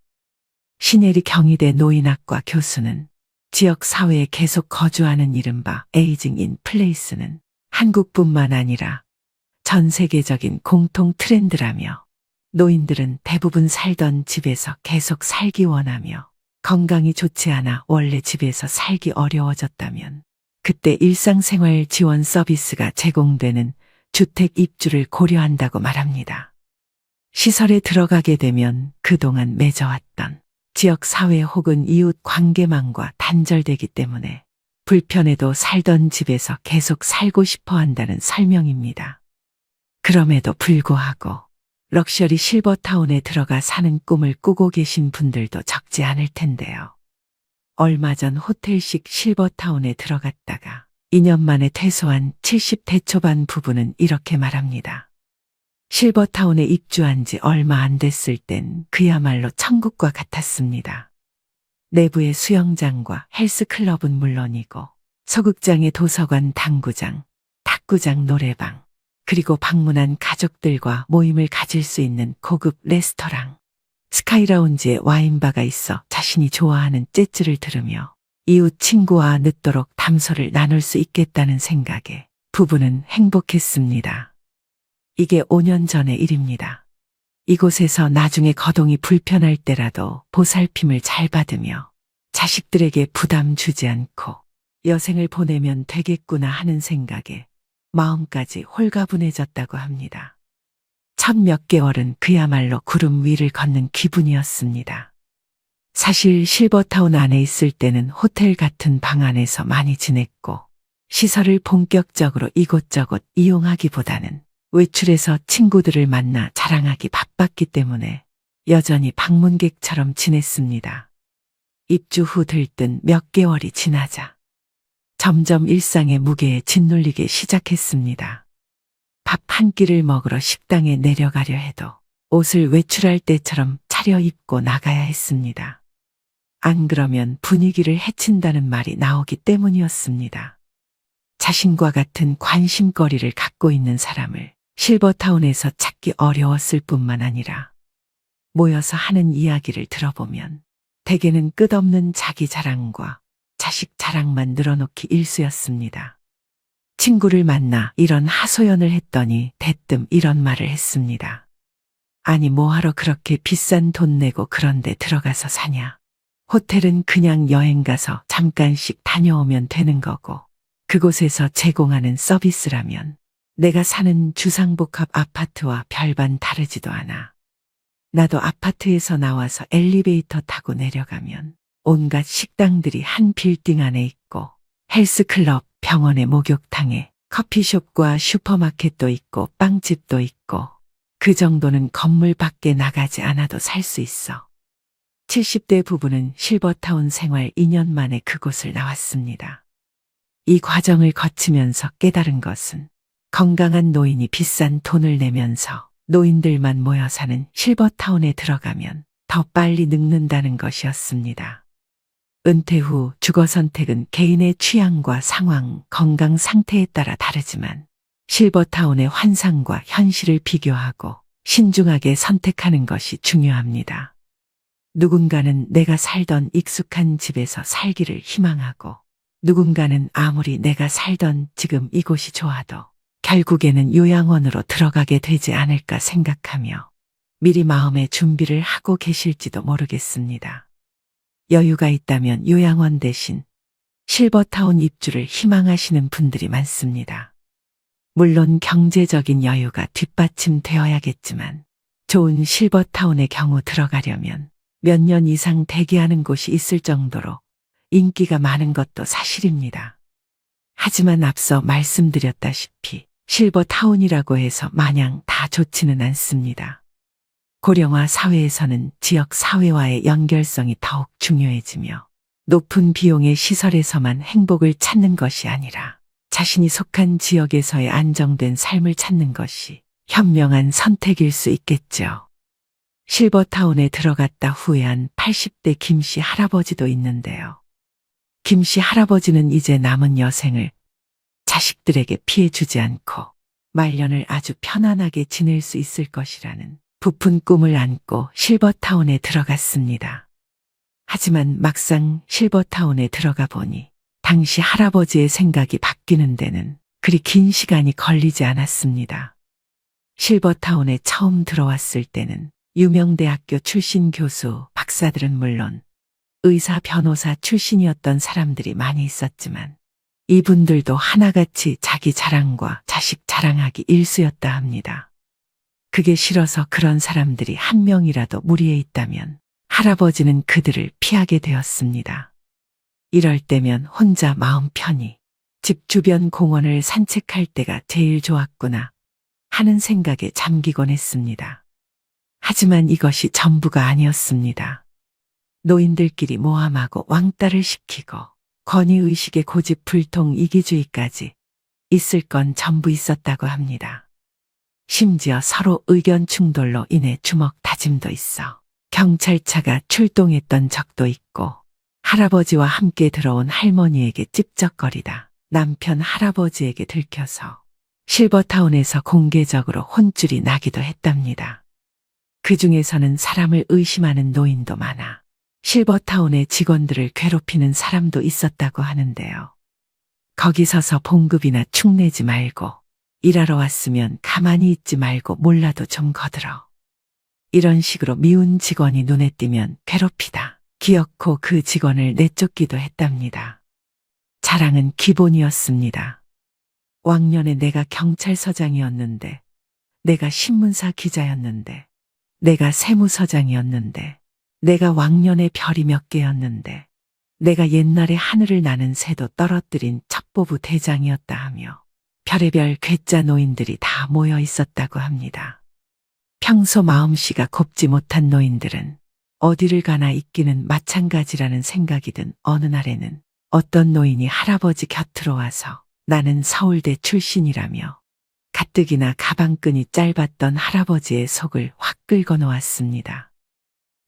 신혜리 경희대 노인학과 교수는 지역 사회에 계속 거주하는 이른바 에이징 인 플레이스는 한국뿐만 아니라 전 세계적인 공통 트렌드라며 노인들은 대부분 살던 집에서 계속 살기 원하며 건강이 좋지 않아 원래 집에서 살기 어려워졌다면 그때 일상생활 지원 서비스가 제공되는 주택 입주를 고려한다고 말합니다. 시설에 들어가게 되면 그동안 맺어왔던 지역 사회 혹은 이웃 관계망과 단절되기 때문에 불편해도 살던 집에서 계속 살고 싶어 한다는 설명입니다. 그럼에도 불구하고 럭셔리 실버타운에 들어가 사는 꿈을 꾸고 계신 분들도 적지 않을 텐데요. 얼마 전 호텔식 실버타운에 들어갔다가 2년 만에 퇴소한 70대 초반 부부는 이렇게 말합니다. 실버타운에 입주한 지 얼마 안 됐을 땐 그야말로 천국과 같았습니다. 내부의 수영장과 헬스클럽은 물론이고 소극장의 도서관, 당구장, 탁구장, 노래방, 그리고 방문한 가족들과 모임을 가질 수 있는 고급 레스토랑, 스카이라운지에 와인바가 있어 자신이 좋아하는 재즈를 들으며 이웃 친구와 늦도록 담소를 나눌 수 있겠다는 생각에 부부는 행복했습니다. 이게 5년 전의 일입니다. 이곳에서 나중에 거동이 불편할 때라도 보살핌을 잘 받으며 자식들에게 부담 주지 않고 여생을 보내면 되겠구나 하는 생각에 마음까지 홀가분해졌다고 합니다. 첫 몇 개월은 그야말로 구름 위를 걷는 기분이었습니다. 사실 실버타운 안에 있을 때는 호텔 같은 방 안에서 많이 지냈고 시설을 본격적으로 이곳저곳 이용하기보다는 외출해서 친구들을 만나 자랑하기 바빴기 때문에 여전히 방문객처럼 지냈습니다. 입주 후 들뜬 몇 개월이 지나자 점점 일상의 무게에 짓눌리기 시작했습니다. 밥 한 끼를 먹으러 식당에 내려가려 해도 옷을 외출할 때처럼 차려입고 나가야 했습니다. 안 그러면 분위기를 해친다는 말이 나오기 때문이었습니다. 자신과 같은 관심거리를 갖고 있는 사람을 실버타운에서 찾기 어려웠을 뿐만 아니라 모여서 하는 이야기를 들어보면 대개는 끝없는 자기 자랑과 자식 자랑만 늘어놓기 일쑤였습니다. 친구를 만나 이런 하소연을 했더니 대뜸 이런 말을 했습니다. 아니 뭐하러 그렇게 비싼 돈 내고 그런 데 들어가서 사냐. 호텔은 그냥 여행 가서 잠깐씩 다녀오면 되는 거고 그곳에서 제공하는 서비스라면 내가 사는 주상복합 아파트와 별반 다르지도 않아. 나도 아파트에서 나와서 엘리베이터 타고 내려가면 온갖 식당들이 한 빌딩 안에 있고 헬스클럽, 병원의 목욕탕에 커피숍과 슈퍼마켓도 있고 빵집도 있고 그 정도는 건물 밖에 나가지 않아도 살 수 있어. 70대 부부는 실버타운 생활 2년 만에 그곳을 나왔습니다. 이 과정을 거치면서 깨달은 것은 건강한 노인이 비싼 돈을 내면서 노인들만 모여 사는 실버타운에 들어가면 더 빨리 늙는다는 것이었습니다. 은퇴 후 주거 선택은 개인의 취향과 상황, 건강 상태에 따라 다르지만 실버타운의 환상과 현실을 비교하고 신중하게 선택하는 것이 중요합니다. 누군가는 내가 살던 익숙한 집에서 살기를 희망하고 누군가는 아무리 내가 살던 지금 이곳이 좋아도 결국에는 요양원으로 들어가게 되지 않을까 생각하며 미리 마음의 준비를 하고 계실지도 모르겠습니다. 여유가 있다면 요양원 대신 실버타운 입주를 희망하시는 분들이 많습니다. 물론 경제적인 여유가 뒷받침되어야겠지만 좋은 실버타운의 경우 들어가려면 몇 년 이상 대기하는 곳이 있을 정도로 인기가 많은 것도 사실입니다. 하지만 앞서 말씀드렸다시피 실버타운이라고 해서 마냥 다 좋지는 않습니다. 고령화 사회에서는 지역 사회와의 연결성이 더욱 중요해지며 높은 비용의 시설에서만 행복을 찾는 것이 아니라 자신이 속한 지역에서의 안정된 삶을 찾는 것이 현명한 선택일 수 있겠죠. 실버타운에 들어갔다 후회한 80대 김씨 할아버지도 있는데요. 김씨 할아버지는 이제 남은 여생을 자식들에게 피해 주지 않고 말년을 아주 편안하게 지낼 수 있을 것이라는 부푼 꿈을 안고 실버타운에 들어갔습니다. 하지만 막상 실버타운에 들어가 보니 당시 할아버지의 생각이 바뀌는 데는 그리 긴 시간이 걸리지 않았습니다. 실버타운에 처음 들어왔을 때는 유명 대학교 출신 교수, 박사들은 물론 의사, 변호사 출신이었던 사람들이 많이 있었지만 이분들도 하나같이 자기 자랑과 자식 자랑하기 일쑤였다 합니다. 그게 싫어서 그런 사람들이 한 명이라도 무리에 있다면 할아버지는 그들을 피하게 되었습니다. 이럴 때면 혼자 마음 편히 집 주변 공원을 산책할 때가 제일 좋았구나 하는 생각에 잠기곤 했습니다. 하지만 이것이 전부가 아니었습니다. 노인들끼리 모함하고 왕따를 시키고 권위의식의 고집불통 이기주의까지 있을 건 전부 있었다고 합니다. 심지어 서로 의견 충돌로 인해 주먹 다짐도 있어 경찰차가 출동했던 적도 있고 할아버지와 함께 들어온 할머니에게 찝쩍거리다 남편 할아버지에게 들켜서 실버타운에서 공개적으로 혼쭐이 나기도 했답니다. 그 중에서는 사람을 의심하는 노인도 많아 실버타운의 직원들을 괴롭히는 사람도 있었다고 하는데요. 거기 서서 봉급이나 축내지 말고 일하러 왔으면 가만히 있지 말고 몰라도 좀 거들어. 이런 식으로 미운 직원이 눈에 띄면 괴롭히다. 기어코 그 직원을 내쫓기도 했답니다. 자랑은 기본이었습니다. 왕년에 내가 경찰서장이었는데, 내가 신문사 기자였는데, 내가 세무서장이었는데, 내가 왕년에 별이 몇 개였는데, 내가 옛날에 하늘을 나는 새도 떨어뜨린 첩보부 대장이었다 하며 별의별 괴짜 노인들이 다 모여 있었다고 합니다. 평소 마음씨가 곱지 못한 노인들은 어디를 가나 있기는 마찬가지라는 생각이 든 어느 날에는 어떤 노인이 할아버지 곁으로 와서 나는 서울대 출신이라며 가뜩이나 가방끈이 짧았던 할아버지의 속을 확 긁어 놓았습니다.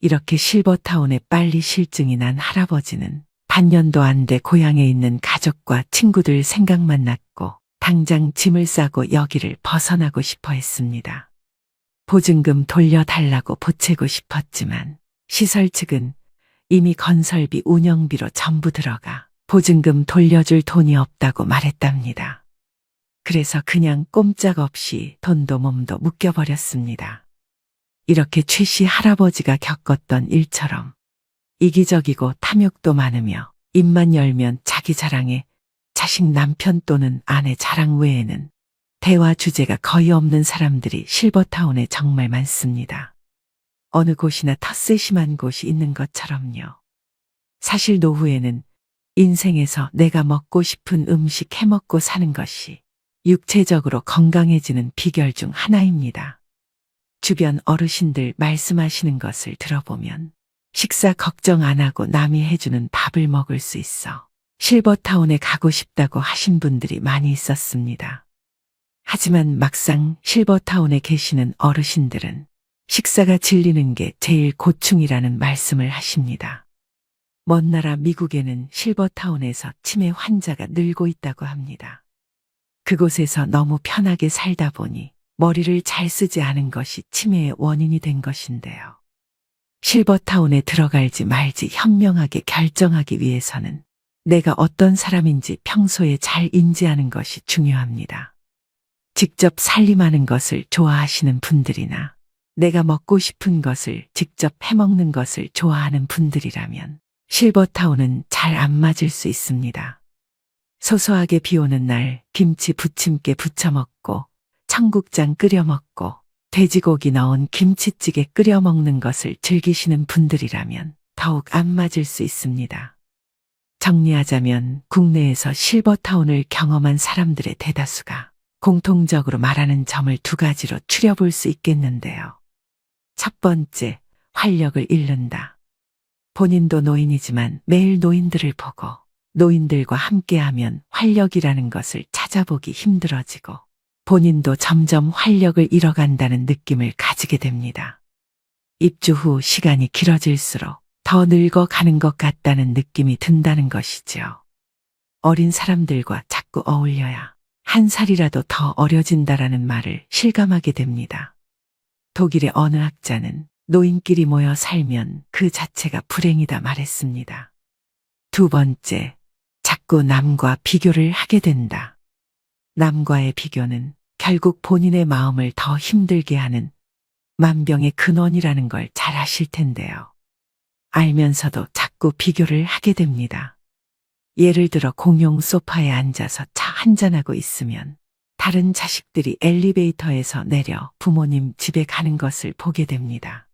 이렇게 실버타운에 빨리 실증이 난 할아버지는 반년도 안 돼 고향에 있는 가족과 친구들 생각만 났고 당장 짐을 싸고 여기를 벗어나고 싶어 했습니다. 보증금 돌려달라고 보채고 싶었지만 시설 측은 이미 건설비 운영비로 전부 들어가 보증금 돌려줄 돈이 없다고 말했답니다. 그래서 그냥 꼼짝없이 돈도 몸도 묶여버렸습니다. 이렇게 최 씨 할아버지가 겪었던 일처럼 이기적이고 탐욕도 많으며 입만 열면 자기 자랑에 자식 남편 또는 아내 자랑 외에는 대화 주제가 거의 없는 사람들이 실버타운에 정말 많습니다. 어느 곳이나 텃세 심한 곳이 있는 것처럼요. 사실 노후에는 인생에서 내가 먹고 싶은 음식 해먹고 사는 것이 육체적으로 건강해지는 비결 중 하나입니다. 주변 어르신들 말씀하시는 것을 들어보면 식사 걱정 안 하고 남이 해주는 밥을 먹을 수 있어 실버타운에 가고 싶다고 하신 분들이 많이 있었습니다. 하지만 막상 실버타운에 계시는 어르신들은 식사가 질리는 게 제일 고충이라는 말씀을 하십니다. 먼 나라 미국에는 실버타운에서 치매 환자가 늘고 있다고 합니다. 그곳에서 너무 편하게 살다 보니 머리를 잘 쓰지 않은 것이 치매의 원인이 된 것인데요. 실버타운에 들어갈지 말지 현명하게 결정하기 위해서는 내가 어떤 사람인지 평소에 잘 인지하는 것이 중요합니다. 직접 살림하는 것을 좋아하시는 분들이나 내가 먹고 싶은 것을 직접 해먹는 것을 좋아하는 분들이라면 실버타운은 잘 안 맞을 수 있습니다. 소소하게 비 오는 날 김치 부침개 부쳐 먹고 청국장 끓여 먹고 돼지고기 넣은 김치찌개 끓여 먹는 것을 즐기시는 분들이라면 더욱 안 맞을 수 있습니다. 정리하자면 국내에서 실버타운을 경험한 사람들의 대다수가 공통적으로 말하는 점을 두 가지로 추려볼 수 있겠는데요. 첫 번째, 활력을 잃는다. 본인도 노인이지만 매일 노인들을 보고 노인들과 함께하면 활력이라는 것을 찾아보기 힘들어지고 본인도 점점 활력을 잃어간다는 느낌을 가지게 됩니다. 입주 후 시간이 길어질수록 더 늙어가는 것 같다는 느낌이 든다는 것이지요. 어린 사람들과 자꾸 어울려야 한 살이라도 더 어려진다라는 말을 실감하게 됩니다. 독일의 어느 학자는 노인끼리 모여 살면 그 자체가 불행이다 말했습니다. 두 번째, 자꾸 남과 비교를 하게 된다. 남과의 비교는 결국 본인의 마음을 더 힘들게 하는 만병의 근원이라는 걸 잘 아실 텐데요. 알면서도 자꾸 비교를 하게 됩니다. 예를 들어 공용 소파에 앉아서 차 한잔하고 있으면 다른 자식들이 엘리베이터에서 내려 부모님 집에 가는 것을 보게 됩니다.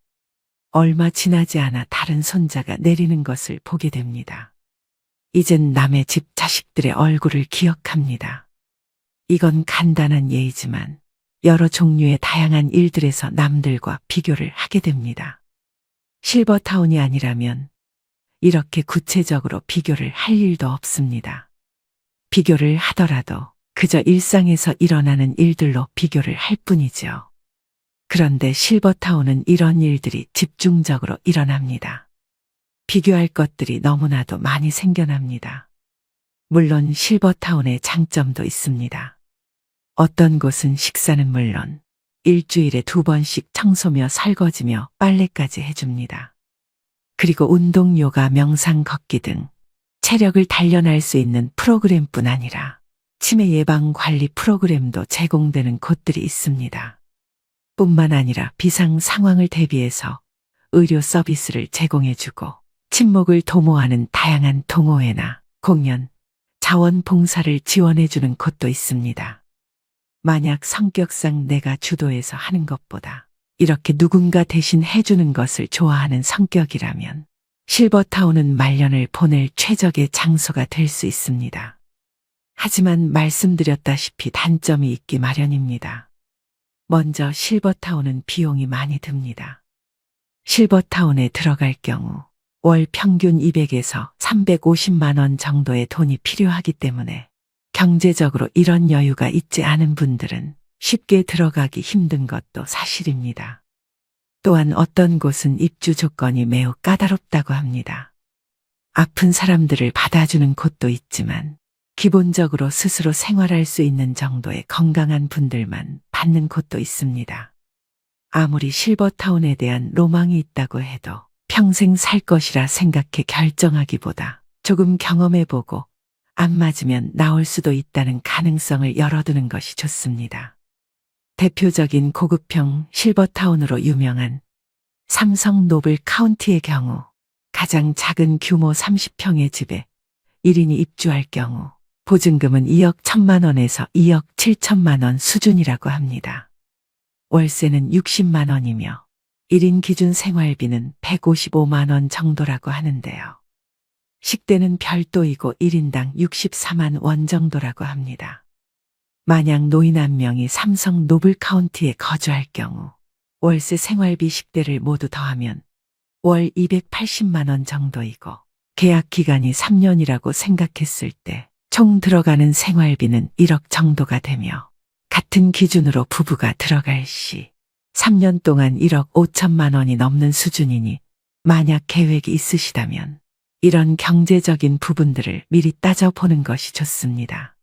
얼마 지나지 않아 다른 손자가 내리는 것을 보게 됩니다. 이젠 남의 집 자식들의 얼굴을 기억합니다. 이건 간단한 예이지만 여러 종류의 다양한 일들에서 남들과 비교를 하게 됩니다. 실버타운이 아니라면 이렇게 구체적으로 비교를 할 일도 없습니다. 비교를 하더라도 그저 일상에서 일어나는 일들로 비교를 할 뿐이죠. 그런데 실버타운은 이런 일들이 집중적으로 일어납니다. 비교할 것들이 너무나도 많이 생겨납니다. 물론 실버타운의 장점도 있습니다. 어떤 곳은 식사는 물론 일주일에 2번씩 청소며 설거지며 빨래까지 해줍니다. 그리고 운동, 요가, 명상, 걷기 등 체력을 단련할 수 있는 프로그램뿐 아니라 치매 예방 관리 프로그램도 제공되는 곳들이 있습니다. 뿐만 아니라 비상 상황을 대비해서 의료 서비스를 제공해주고 친목을 도모하는 다양한 동호회나 공연, 자원봉사를 지원해주는 곳도 있습니다. 만약 성격상 내가 주도해서 하는 것보다 이렇게 누군가 대신 해주는 것을 좋아하는 성격이라면 실버타운은 말년을 보낼 최적의 장소가 될 수 있습니다. 하지만 말씀드렸다시피 단점이 있기 마련입니다. 먼저 실버타운은 비용이 많이 듭니다. 실버타운에 들어갈 경우 월 평균 200에서 350만 원 정도의 돈이 필요하기 때문에 경제적으로 이런 여유가 있지 않은 분들은 쉽게 들어가기 힘든 것도 사실입니다. 또한 어떤 곳은 입주 조건이 매우 까다롭다고 합니다. 아픈 사람들을 받아주는 곳도 있지만 기본적으로 스스로 생활할 수 있는 정도의 건강한 분들만 받는 곳도 있습니다. 아무리 실버타운에 대한 로망이 있다고 해도 평생 살 것이라 생각해 결정하기보다 조금 경험해보고 안 맞으면 나올 수도 있다는 가능성을 열어두는 것이 좋습니다. 대표적인 고급형 실버타운으로 유명한 삼성 노블 카운티의 경우 가장 작은 규모 30평의 집에 1인이 입주할 경우 보증금은 2억 1천만 원에서 2억 7천만 원 수준이라고 합니다. 월세는 60만 원이며 1인 기준 생활비는 155만 원 정도라고 하는데요. 식대는 별도이고 1인당 64만 원 정도라고 합니다. 만약 노인 한 명이 삼성 노블 카운티에 거주할 경우 월세 생활비 식대를 모두 더하면 월 280만 원 정도이고 계약 기간이 3년이라고 생각했을 때 총 들어가는 생활비는 1억 정도가 되며 같은 기준으로 부부가 들어갈 시 3년 동안 1억 5천만 원이 넘는 수준이니 만약 계획이 있으시다면 이런 경제적인 부분들을 미리 따져보는 것이 좋습니다.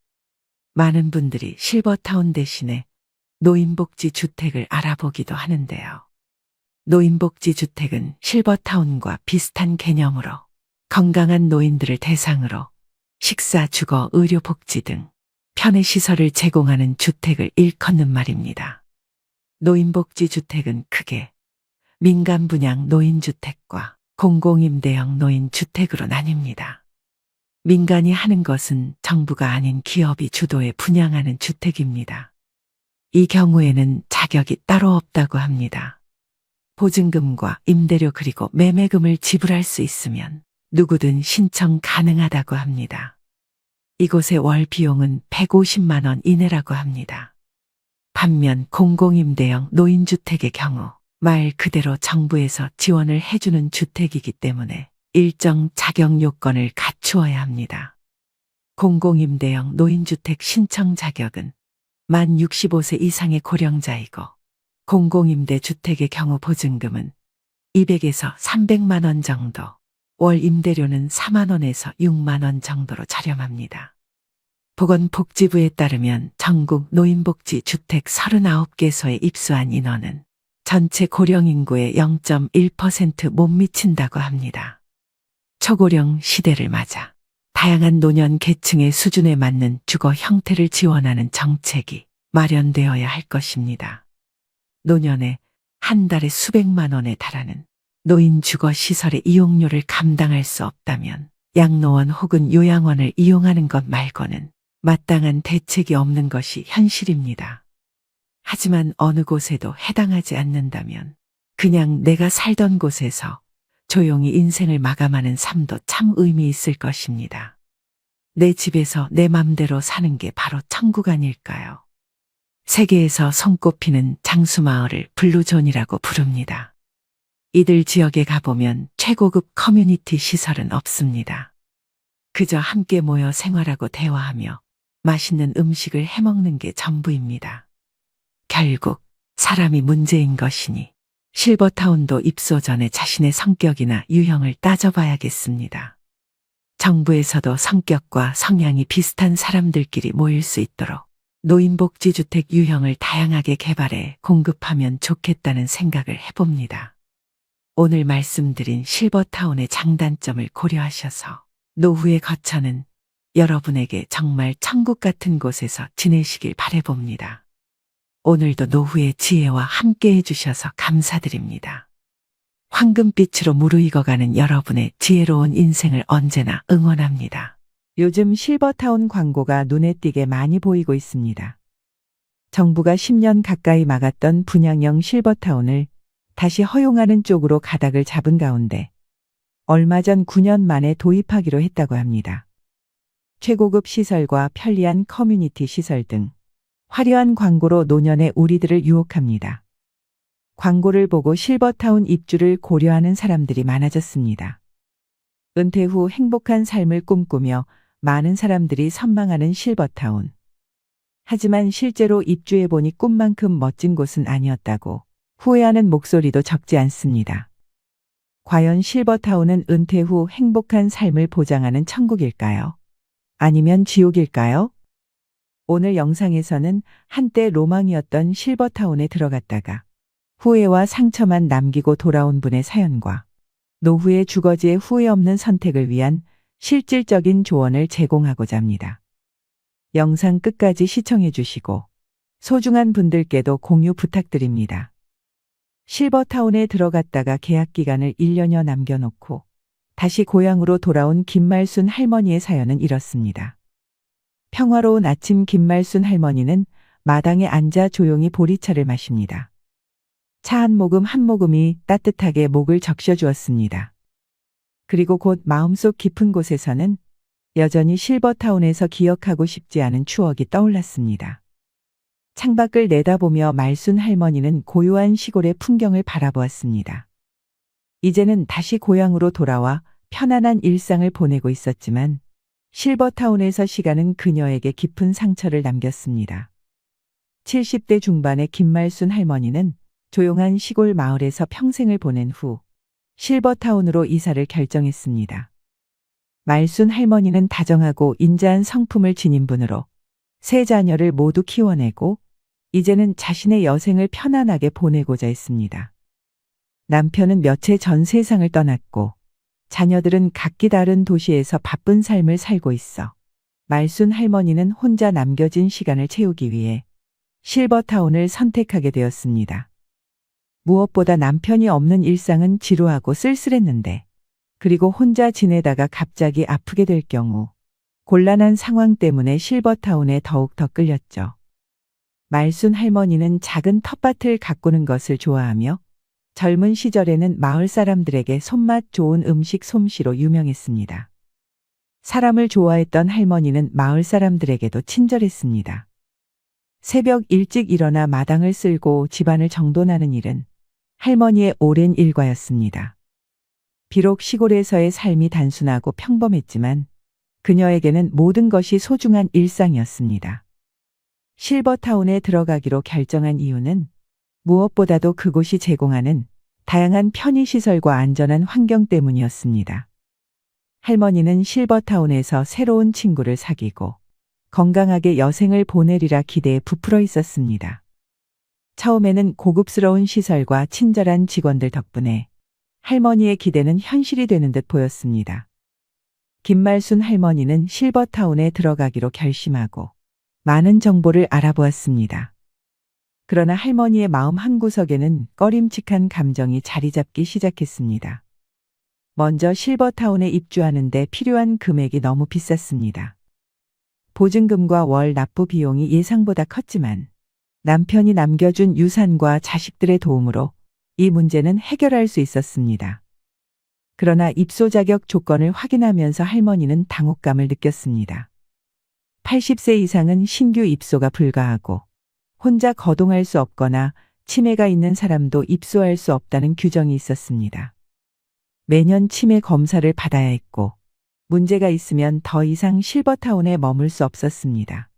많은 분들이 실버타운 대신에 노인복지 주택을 알아보기도 하는데요. 노인복지 주택은 실버타운과 비슷한 개념으로 건강한 노인들을 대상으로 식사, 주거, 의료, 복지 등 편의시설을 제공하는 주택을 일컫는 말입니다. 노인복지 주택은 크게 민간 분양 노인주택과 공공임대형 노인주택으로 나뉩니다. 민간이 하는 것은 정부가 아닌 기업이 주도해 분양하는 주택입니다. 이 경우에는 자격이 따로 없다고 합니다. 보증금과 임대료 그리고 매매금을 지불할 수 있으면 누구든 신청 가능하다고 합니다. 이곳의 월 비용은 150만 원 이내라고 합니다. 반면 공공임대형 노인주택의 경우 말 그대로 정부에서 지원을 해주는 주택이기 때문에 일정 자격 요건을 갖추어야 합니다. 공공임대형 노인주택 신청 자격은 만 65세 이상의 고령자이고 공공임대주택의 경우 보증금은 200에서 300만 원 정도, 월 임대료는 4만 원에서 6만 원 정도로 저렴합니다. 보건복지부에 따르면 전국 노인복지 주택 39개소에 입소한 인원은 전체 고령인구의 0.1% 못 미친다고 합니다. 초고령 시대를 맞아 다양한 노년 계층의 수준에 맞는 주거 형태를 지원하는 정책이 마련되어야 할 것입니다. 노년에 한 달에 수백만 원에 달하는 노인 주거 시설의 이용료를 감당할 수 없다면 양로원 혹은 요양원을 이용하는 것 말고는 마땅한 대책이 없는 것이 현실입니다. 하지만 어느 곳에도 해당하지 않는다면 그냥 내가 살던 곳에서 조용히 인생을 마감하는 삶도 참 의미 있을 것입니다. 내 집에서 내 맘대로 사는 게 바로 천국 아닐까요? 세계에서 손꼽히는 장수마을을 블루존이라고 부릅니다. 이들 지역에 가보면 최고급 커뮤니티 시설은 없습니다. 그저 함께 모여 생활하고 대화하며 맛있는 음식을 해먹는 게 전부입니다. 결국 사람이 문제인 것이니 실버타운도 입소 전에 자신의 성격이나 유형을 따져봐야겠습니다. 정부에서도 성격과 성향이 비슷한 사람들끼리 모일 수 있도록 노인복지주택 유형을 다양하게 개발해 공급하면 좋겠다는 생각을 해봅니다. 오늘 말씀드린 실버타운의 장단점을 고려하셔서 노후의 거처는 여러분에게 정말 천국 같은 곳에서 지내시길 바라봅니다. 오늘도 노후의 지혜와 함께 해주셔서 감사드립니다. 황금빛으로 무르익어가는 여러분의 지혜로운 인생을 언제나 응원합니다. 요즘 실버타운 광고가 눈에 띄게 많이 보이고 있습니다. 정부가 10년 가까이 막았던 분양형 실버타운을 다시 허용하는 쪽으로 가닥을 잡은 가운데 얼마 전 9년 만에 도입하기로 했다고 합니다. 최고급 시설과 편리한 커뮤니티 시설 등 화려한 광고로 노년의 우리들을 유혹합니다. 광고를 보고 실버타운 입주를 고려하는 사람들이 많아졌습니다. 은퇴 후 행복한 삶을 꿈꾸며 많은 사람들이 선망하는 실버타운. 하지만 실제로 입주해보니 꿈만큼 멋진 곳은 아니었다고 후회하는 목소리도 적지 않습니다. 과연 실버타운은 은퇴 후 행복한 삶을 보장하는 천국일까요? 아니면 지옥일까요? 오늘 영상에서는 한때 로망이었던 실버타운에 들어갔다가 후회와 상처만 남기고 돌아온 분의 사연과 노후의 주거지의 후회 없는 선택을 위한 실질적인 조언을 제공하고자 합니다. 영상 끝까지 시청해 주시고 소중한 분들께도 공유 부탁드립니다. 실버타운에 들어갔다가 계약 기간을 1년여 남겨놓고 다시 고향으로 돌아온 김말순 할머니의 사연은 이렇습니다. 평화로운 아침 김말순 할머니는 마당에 앉아 조용히 보리차를 마십니다. 차 한 모금이 따뜻하게 목을 적셔주었습니다. 그리고 곧 마음속 깊은 곳에서는 여전히 실버타운에서 기억하고 싶지 않은 추억이 떠올랐습니다. 창밖을 내다보며 말순 할머니는 고요한 시골의 풍경을 바라보았습니다. 이제는 다시 고향으로 돌아와 편안한 일상을 보내고 있었지만 실버타운에서 시간은 그녀에게 깊은 상처를 남겼습니다. 70대 중반의 김말순 할머니는 조용한 시골 마을에서 평생을 보낸 후 실버타운으로 이사를 결정했습니다. 말순 할머니는 다정하고 인자한 성품을 지닌 분으로 세 자녀를 모두 키워내고 이제는 자신의 여생을 편안하게 보내고자 했습니다. 남편은 몇 해 전 세상을 떠났고 자녀들은 각기 다른 도시에서 바쁜 삶을 살고 있어 말순 할머니는 혼자 남겨진 시간을 채우기 위해 실버타운을 선택하게 되었습니다. 무엇보다 남편이 없는 일상은 지루하고 쓸쓸했는데 그리고 혼자 지내다가 갑자기 아프게 될 경우 곤란한 상황 때문에 실버타운에 더욱 더 끌렸죠. 말순 할머니는 작은 텃밭을 가꾸는 것을 좋아하며 젊은 시절에는 마을 사람들에게 손맛 좋은 음식 솜씨로 유명했습니다. 사람을 좋아했던 할머니는 마을 사람들에게도 친절했습니다. 새벽 일찍 일어나 마당을 쓸고 집안을 정돈하는 일은 할머니의 오랜 일과였습니다. 비록 시골에서의 삶이 단순하고 평범했지만 그녀에게는 모든 것이 소중한 일상이었습니다. 실버타운에 들어가기로 결정한 이유는 무엇보다도 그곳이 제공하는 다양한 편의시설과 안전한 환경 때문이었습니다. 할머니는 실버타운에서 새로운 친구를 사귀고 건강하게 여생을 보내리라 기대에 부풀어 있었습니다. 처음에는 고급스러운 시설과 친절한 직원들 덕분에 할머니의 기대는 현실이 되는 듯 보였습니다. 김말순 할머니는 실버타운에 들어가기로 결심하고 많은 정보를 알아보았습니다. 그러나 할머니의 마음 한구석에는 꺼림칙한 감정이 자리 잡기 시작했습니다. 먼저 실버타운에 입주하는 데 필요한 금액이 너무 비쌌습니다. 보증금과 월 납부 비용이 예상보다 컸지만 남편이 남겨준 유산과 자식들의 도움으로 이 문제는 해결할 수 있었습니다. 그러나 입소 자격 조건을 확인하면서 할머니는 당혹감을 느꼈습니다. 80세 이상은 신규 입소가 불가하고 혼자 거동할 수 없거나 치매가 있는 사람도 입소할 수 없다는 규정이 있었습니다. 매년 치매 검사를 받아야 했고 문제가 있으면 더 이상 실버타운에 머물 수 없었습니다.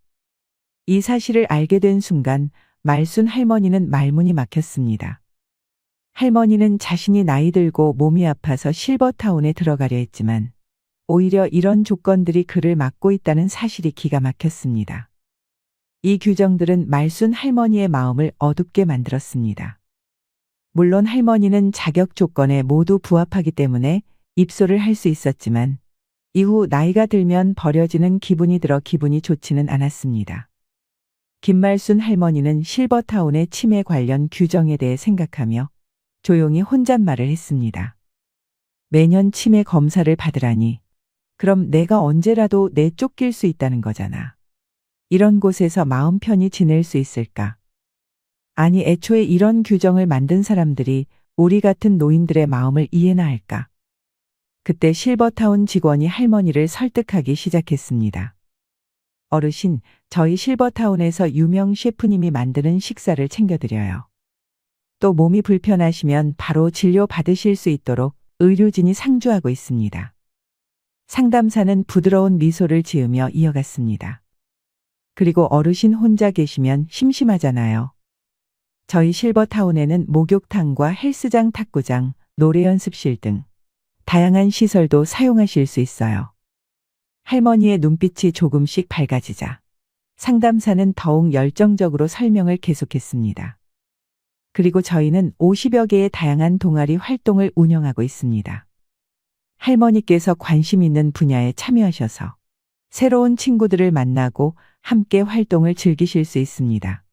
이 사실을 알게 된 순간 말순 할머니는 말문이 막혔습니다. 할머니는 자신이 나이 들고 몸이 아파서 실버타운에 들어가려 했지만 오히려 이런 조건들이 그를 막고 있다는 사실이 기가 막혔습니다. 이 규정들은 말순 할머니의 마음을 어둡게 만들었습니다. 물론 할머니는 자격 조건에 모두 부합하기 때문에 입소를 할 수 있었지만 이후 나이가 들면 버려지는 기분이 들어 기분이 좋지는 않았습니다. 김말순 할머니는 실버타운의 치매 관련 규정에 대해 생각하며 조용히 혼잣말을 했습니다. 매년 치매 검사를 받으라니 그럼 내가 언제라도 내쫓길 수 있다는 거잖아. 이런 곳에서 마음 편히 지낼 수 있을까? 아니 애초에 이런 규정을 만든 사람들이 우리 같은 노인들의 마음을 이해나 할까? 그때 실버타운 직원이 할머니를 설득하기 시작했습니다. 어르신, 저희 실버타운에서 유명 셰프님이 만드는 식사를 챙겨드려요. 또 몸이 불편하시면 바로 진료 받으실 수 있도록 의료진이 상주하고 있습니다. 상담사는 부드러운 미소를 지으며 이어갔습니다. 그리고 어르신 혼자 계시면 심심하잖아요. 저희 실버타운에는 목욕탕과 헬스장, 탁구장, 노래 연습실 등 다양한 시설도 사용하실 수 있어요. 할머니의 눈빛이 조금씩 밝아지자 상담사는 더욱 열정적으로 설명을 계속했습니다. 그리고 저희는 50여 개의 다양한 동아리 활동을 운영하고 있습니다. 할머니께서 관심 있는 분야에 참여하셔서 새로운 친구들을 만나고 함께 활동을 즐기실 수 있습니다.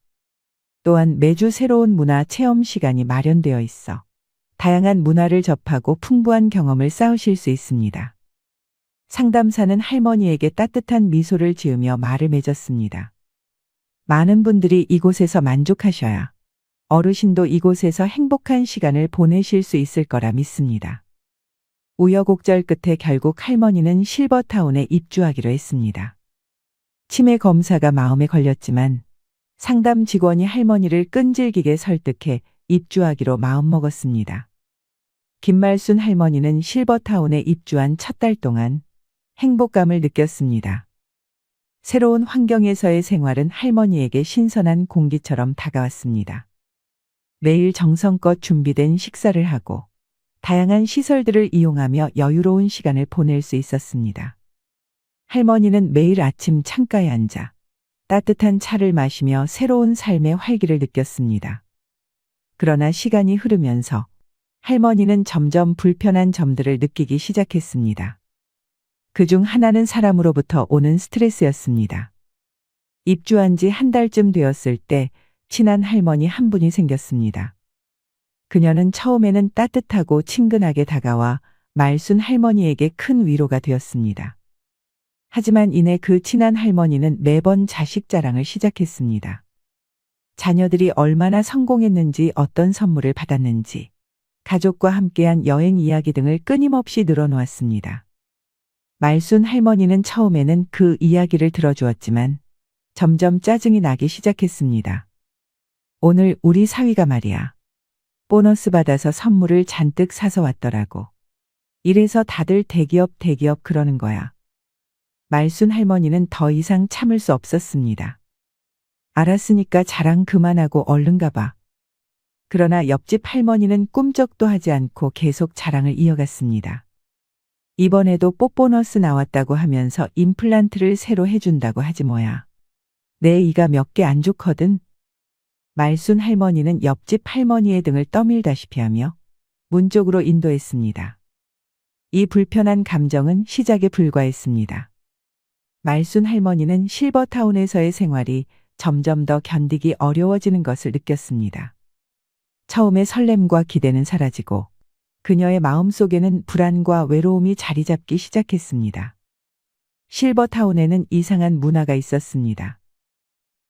또한 매주 새로운 문화 체험 시간이 마련되어 있어 다양한 문화를 접하고 풍부한 경험을 쌓으실 수 있습니다. 상담사는 할머니에게 따뜻한 미소를 지으며 말을 맺었습니다. 많은 분들이 이곳에서 만족하셔야 어르신도 이곳에서 행복한 시간을 보내실 수 있을 거라 믿습니다. 우여곡절 끝에 결국 할머니는 실버타운에 입주하기로 했습니다. 치매 검사가 마음에 걸렸지만 상담 직원이 할머니를 끈질기게 설득해 입주하기로 마음먹었습니다. 김말순 할머니는 실버타운에 입주한 첫 달 동안 행복감을 느꼈습니다. 새로운 환경에서의 생활은 할머니에게 신선한 공기처럼 다가왔습니다. 매일 정성껏 준비된 식사를 하고 다양한 시설들을 이용하며 여유로운 시간을 보낼 수 있었습니다. 할머니는 매일 아침 창가에 앉아 따뜻한 차를 마시며 새로운 삶의 활기를 느꼈습니다. 그러나 시간이 흐르면서 할머니는 점점 불편한 점들을 느끼기 시작했습니다. 그중 하나는 사람으로부터 오는 스트레스였습니다. 입주한 지 한 달쯤 되었을 때 친한 할머니 한 분이 생겼습니다. 그녀는 처음에는 따뜻하고 친근하게 다가와 말순 할머니에게 큰 위로가 되었습니다. 하지만 이내 그 친한 할머니는 매번 자식 자랑을 시작했습니다. 자녀들이 얼마나 성공했는지, 어떤 선물을 받았는지, 가족과 함께한 여행 이야기 등을 끊임없이 늘어놓았습니다. 말순 할머니는 처음에는 그 이야기를 들어주었지만 점점 짜증이 나기 시작했습니다. 오늘 우리 사위가 말이야. 보너스 받아서 선물을 잔뜩 사서 왔더라고. 이래서 다들 대기업 그러는 거야. 말순 할머니는 더 이상 참을 수 없었습니다. 알았으니까 자랑 그만하고 얼른 가봐. 그러나 옆집 할머니는 꿈쩍도 하지 않고 계속 자랑을 이어갔습니다. 이번에도 뽀보너스 나왔다고 하면서 임플란트를 새로 해준다고 하지 뭐야. 내 이가 몇 개 안 좋거든. 말순 할머니는 옆집 할머니의 등을 떠밀다시피 하며 문 쪽으로 인도했습니다. 이 불편한 감정은 시작에 불과했습니다. 말순 할머니는 실버타운에서의 생활이 점점 더 견디기 어려워지는 것을 느꼈습니다. 처음에 설렘과 기대는 사라지고 그녀의 마음속에는 불안과 외로움이 자리 잡기 시작했습니다. 실버타운에는 이상한 문화가 있었습니다.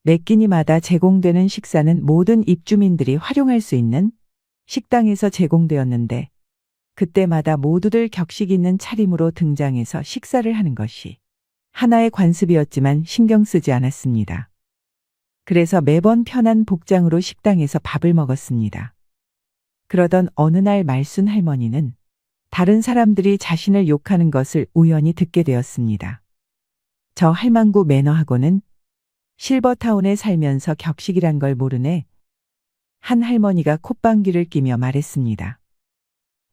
매 끼니마다 제공되는 식사는 모든 입주민들이 활용할 수 있는 식당에서 제공되었는데 그때마다 모두들 격식 있는 차림으로 등장해서 식사를 하는 것이 하나의 관습이었지만 신경 쓰지 않았습니다. 그래서 매번 편한 복장으로 식당에서 밥을 먹었습니다. 그러던 어느 날 말순 할머니는 다른 사람들이 자신을 욕하는 것을 우연히 듣게 되었습니다. 저 할망구 매너하고는 실버타운에 살면서 격식이란 걸 모르네. 한 할머니가 콧방귀를 끼며 말했습니다.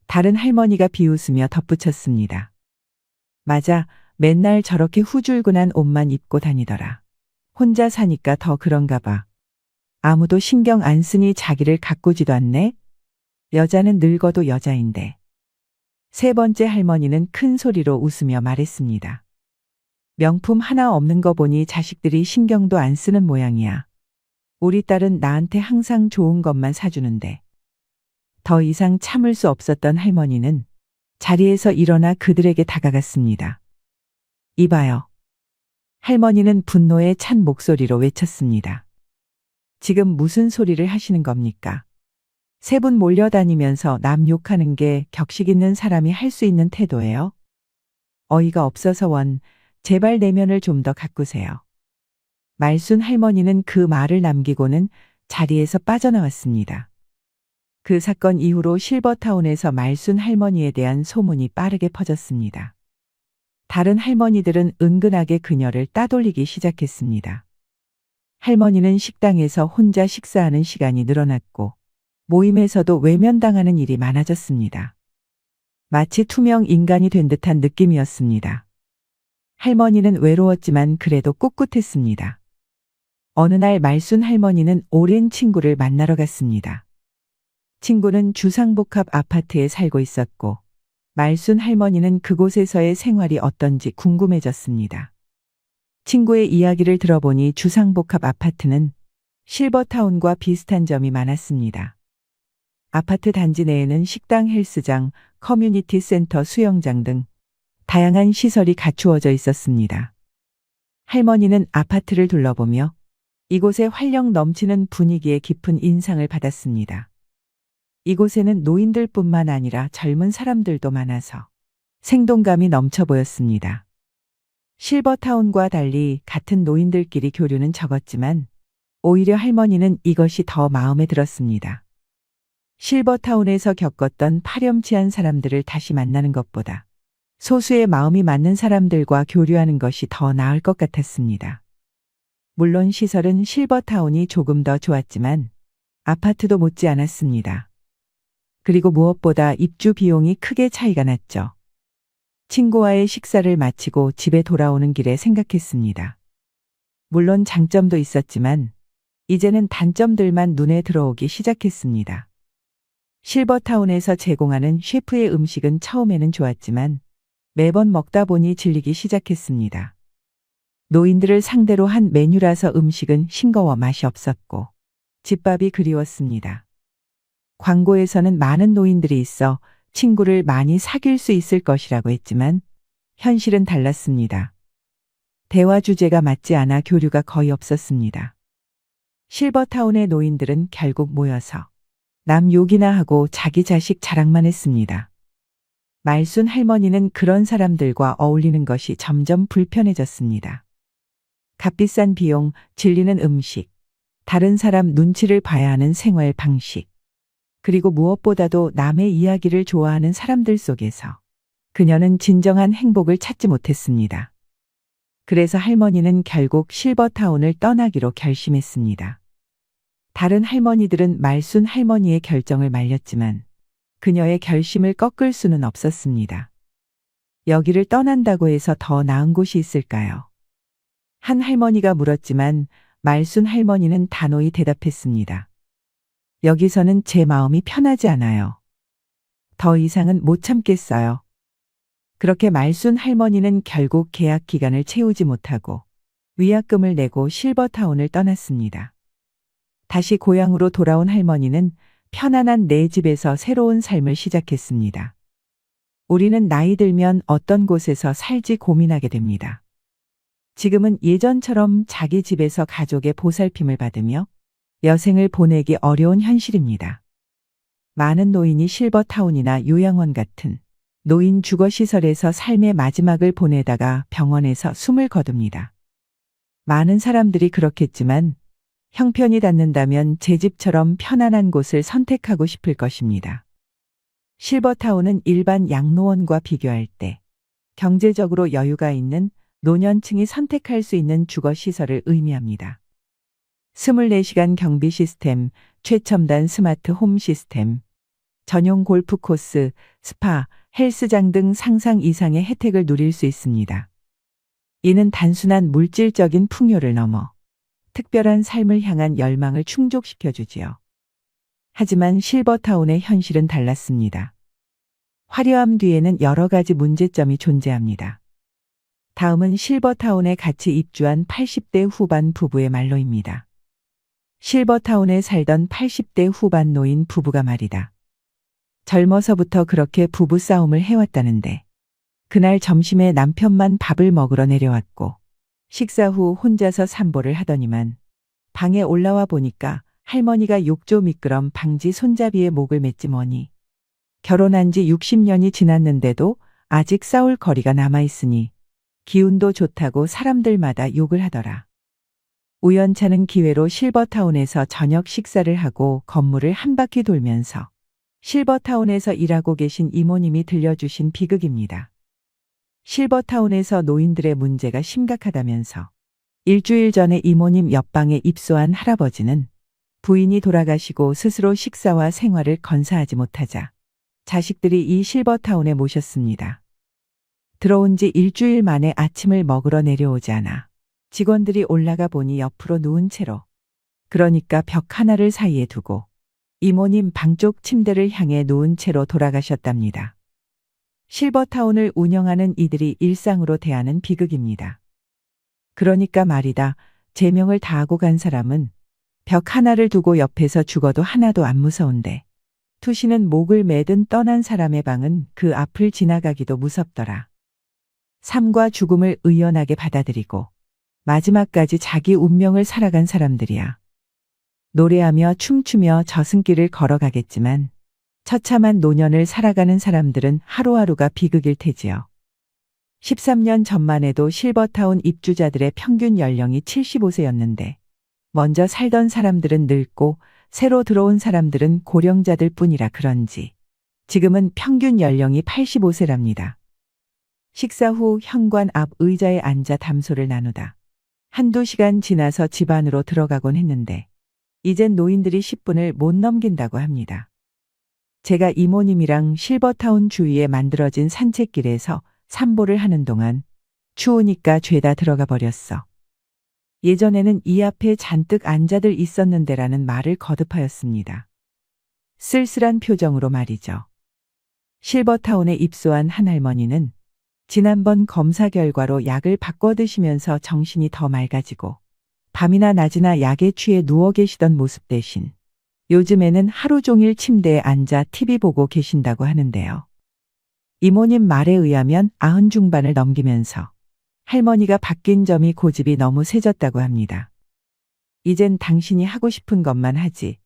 다른 할머니가 비웃으며 덧붙였습니다. 맞아, 맨날 저렇게 후줄근한 옷만 입고 다니더라. 혼자 사니까 더 그런가 봐. 아무도 신경 안 쓰니 자기를 가꾸지도 않네. 여자는 늙어도 여자인데. 세 번째 할머니는 큰 소리로 웃으며 말했습니다. 명품 하나 없는 거 보니 자식들이 신경도 안 쓰는 모양이야. 우리 딸은 나한테 항상 좋은 것만 사주는데. 더 이상 참을 수 없었던 할머니는 자리에서 일어나 그들에게 다가갔습니다. 이봐요. 할머니는 분노에 찬 목소리로 외쳤습니다. 지금 무슨 소리를 하시는 겁니까? 세 분 몰려다니면서 남 욕하는 게 격식 있는 사람이 할 수 있는 태도예요? 어이가 없어서 제발 내면을 좀 더 가꾸세요. 말순 할머니는 그 말을 남기고는 자리에서 빠져나왔습니다. 그 사건 이후로 실버타운에서 말순 할머니에 대한 소문이 빠르게 퍼졌습니다. 다른 할머니들은 은근하게 그녀를 따돌리기 시작했습니다. 할머니는 식당에서 혼자 식사하는 시간이 늘어났고 모임에서도 외면당하는 일이 많아졌습니다. 마치 투명 인간이 된 듯한 느낌이었습니다. 할머니는 외로웠지만 그래도 꿋꿋했습니다. 어느 날 말순 할머니는 오랜 친구를 만나러 갔습니다. 친구는 주상복합 아파트에 살고 있었고 말순 할머니는 그곳에서의 생활이 어떤지 궁금해졌습니다. 친구의 이야기를 들어보니 주상복합 아파트는 실버타운과 비슷한 점이 많았습니다. 아파트 단지 내에는 식당, 헬스장, 커뮤니티 센터, 수영장 등 다양한 시설이 갖추어져 있었습니다. 할머니는 아파트를 둘러보며 이곳의 활력 넘치는 분위기에 깊은 인상을 받았습니다. 이곳에는 노인들뿐만 아니라 젊은 사람들도 많아서 생동감이 넘쳐 보였습니다. 실버타운과 달리 같은 노인들끼리 교류는 적었지만 오히려 할머니는 이것이 더 마음에 들었습니다. 실버타운에서 겪었던 파렴치한 사람들을 다시 만나는 것보다 소수의 마음이 맞는 사람들과 교류하는 것이 더 나을 것 같았습니다. 물론 시설은 실버타운이 조금 더 좋았지만 아파트도 못지 않았습니다. 그리고 무엇보다 입주 비용이 크게 차이가 났죠. 친구와의 식사를 마치고 집에 돌아오는 길에 생각했습니다. 물론 장점도 있었지만 이제는 단점들만 눈에 들어오기 시작했습니다. 실버타운에서 제공하는 셰프의 음식은 처음에는 좋았지만 매번 먹다 보니 질리기 시작했습니다. 노인들을 상대로 한 메뉴라서 음식은 싱거워 맛이 없었고 집밥이 그리웠습니다. 광고에서는 많은 노인들이 있어 친구를 많이 사귈 수 있을 것이라고 했지만 현실은 달랐습니다. 대화 주제가 맞지 않아 교류가 거의 없었습니다. 실버타운의 노인들은 결국 모여서 남 욕이나 하고 자기 자식 자랑만 했습니다. 말순 할머니는 그런 사람들과 어울리는 것이 점점 불편해졌습니다. 값비싼 비용, 질리는 음식, 다른 사람 눈치를 봐야 하는 생활 방식, 그리고 무엇보다도 남의 이야기를 좋아하는 사람들 속에서 그녀는 진정한 행복을 찾지 못했습니다. 그래서 할머니는 결국 실버타운을 떠나기로 결심했습니다. 다른 할머니들은 말순 할머니의 결정을 말렸지만 그녀의 결심을 꺾을 수는 없었습니다. 여기를 떠난다고 해서 더 나은 곳이 있을까요? 한 할머니가 물었지만 말순 할머니는 단호히 대답했습니다. 여기서는 제 마음이 편하지 않아요. 더 이상은 못 참겠어요. 그렇게 말순 할머니는 결국 계약 기간을 채우지 못하고 위약금을 내고 실버타운을 떠났습니다. 다시 고향으로 돌아온 할머니는 편안한 내 집에서 새로운 삶을 시작했습니다. 우리는 나이 들면 어떤 곳에서 살지 고민하게 됩니다. 지금은 예전처럼 자기 집에서 가족의 보살핌을 받으며 여생을 보내기 어려운 현실입니다. 많은 노인이 실버타운이나 요양원 같은 노인 주거시설에서 삶의 마지막을 보내다가 병원에서 숨을 거둡니다. 많은 사람들이 그렇겠지만 형편이 닿는다면 제 집처럼 편안한 곳을 선택하고 싶을 것입니다. 실버타운은 일반 양로원과 비교할 때 경제적으로 여유가 있는 노년층이 선택할 수 있는 주거시설을 의미합니다. 24시간 경비 시스템, 최첨단 스마트 홈 시스템, 전용 골프 코스, 스파, 헬스장 등 상상 이상의 혜택을 누릴 수 있습니다. 이는 단순한 물질적인 풍요를 넘어 특별한 삶을 향한 열망을 충족시켜 주지요. 하지만 실버타운의 현실은 달랐습니다. 화려함 뒤에는 여러 가지 문제점이 존재합니다. 다음은 실버타운에 같이 입주한 80대 후반 부부의 말로입니다. 실버타운에 살던 80대 후반 노인 부부가 말이다. 젊어서부터 그렇게 부부 싸움을 해왔다는데 그날 점심에 남편만 밥을 먹으러 내려왔고 식사 후 혼자서 산보를 하더니만 방에 올라와 보니까 할머니가 욕조 미끄럼 방지 손잡이에 목을 맸지 뭐니. 결혼한 지 60년이 지났는데도 아직 싸울 거리가 남아있으니 기운도 좋다고 사람들마다 욕을 하더라. 우연찮은 기회로 실버타운에서 저녁 식사를 하고 건물을 한 바퀴 돌면서 실버타운에서 일하고 계신 이모님이 들려주신 비극입니다. 실버타운에서 노인들의 문제가 심각하다면서 일주일 전에 이모님 옆방에 입소한 할아버지는 부인이 돌아가시고 스스로 식사와 생활을 건사하지 못하자 자식들이 이 실버타운에 모셨습니다. 들어온 지 일주일 만에 아침을 먹으러 내려오지 않아 직원들이 올라가 보니 옆으로 누운 채로, 그러니까 벽 하나를 사이에 두고 이모님 방 쪽 침대를 향해 누운 채로 돌아가셨답니다. 실버타운을 운영하는 이들이 일상으로 대하는 비극입니다. 그러니까 말이다. 제명을 다하고 간 사람은 벽 하나를 두고 옆에서 죽어도 하나도 안 무서운데 투시는 목을 매든 떠난 사람의 방은 그 앞을 지나가기도 무섭더라. 삶과 죽음을 의연하게 받아들이고 마지막까지 자기 운명을 살아간 사람들이야. 노래하며 춤추며 저승길을 걸어가겠지만 처참한 노년을 살아가는 사람들은 하루하루가 비극일 테지요. 13년 전만 해도 실버타운 입주자들의 평균 연령이 75세였는데 먼저 살던 사람들은 늙고 새로 들어온 사람들은 고령자들 뿐이라 그런지 지금은 평균 연령이 85세랍니다. 식사 후 현관 앞 의자에 앉아 담소를 나누다 한두 시간 지나서 집 안으로 들어가곤 했는데 이젠 노인들이 10분을 못 넘긴다고 합니다. 제가 이모님이랑 실버타운 주위에 만들어진 산책길에서 산보를 하는 동안 추우니까 죄다 들어가 버렸어. 예전에는 이 앞에 잔뜩 앉아들 있었는데라는 말을 거듭하였습니다. 쓸쓸한 표정으로 말이죠. 실버타운에 입소한 한 할머니는 지난번 검사 결과로 약을 바꿔 드시면서 정신이 더 맑아지고 밤이나 낮이나 약에 취해 누워 계시던 모습 대신 요즘에는 하루 종일 침대에 앉아 TV 보고 계신다고 하는데요. 이모님 말에 의하면 90 중반을 넘기면서 할머니가 바뀐 점이 고집이 너무 세졌다고 합니다. 이젠 당신이 하고 싶은 것만 하지.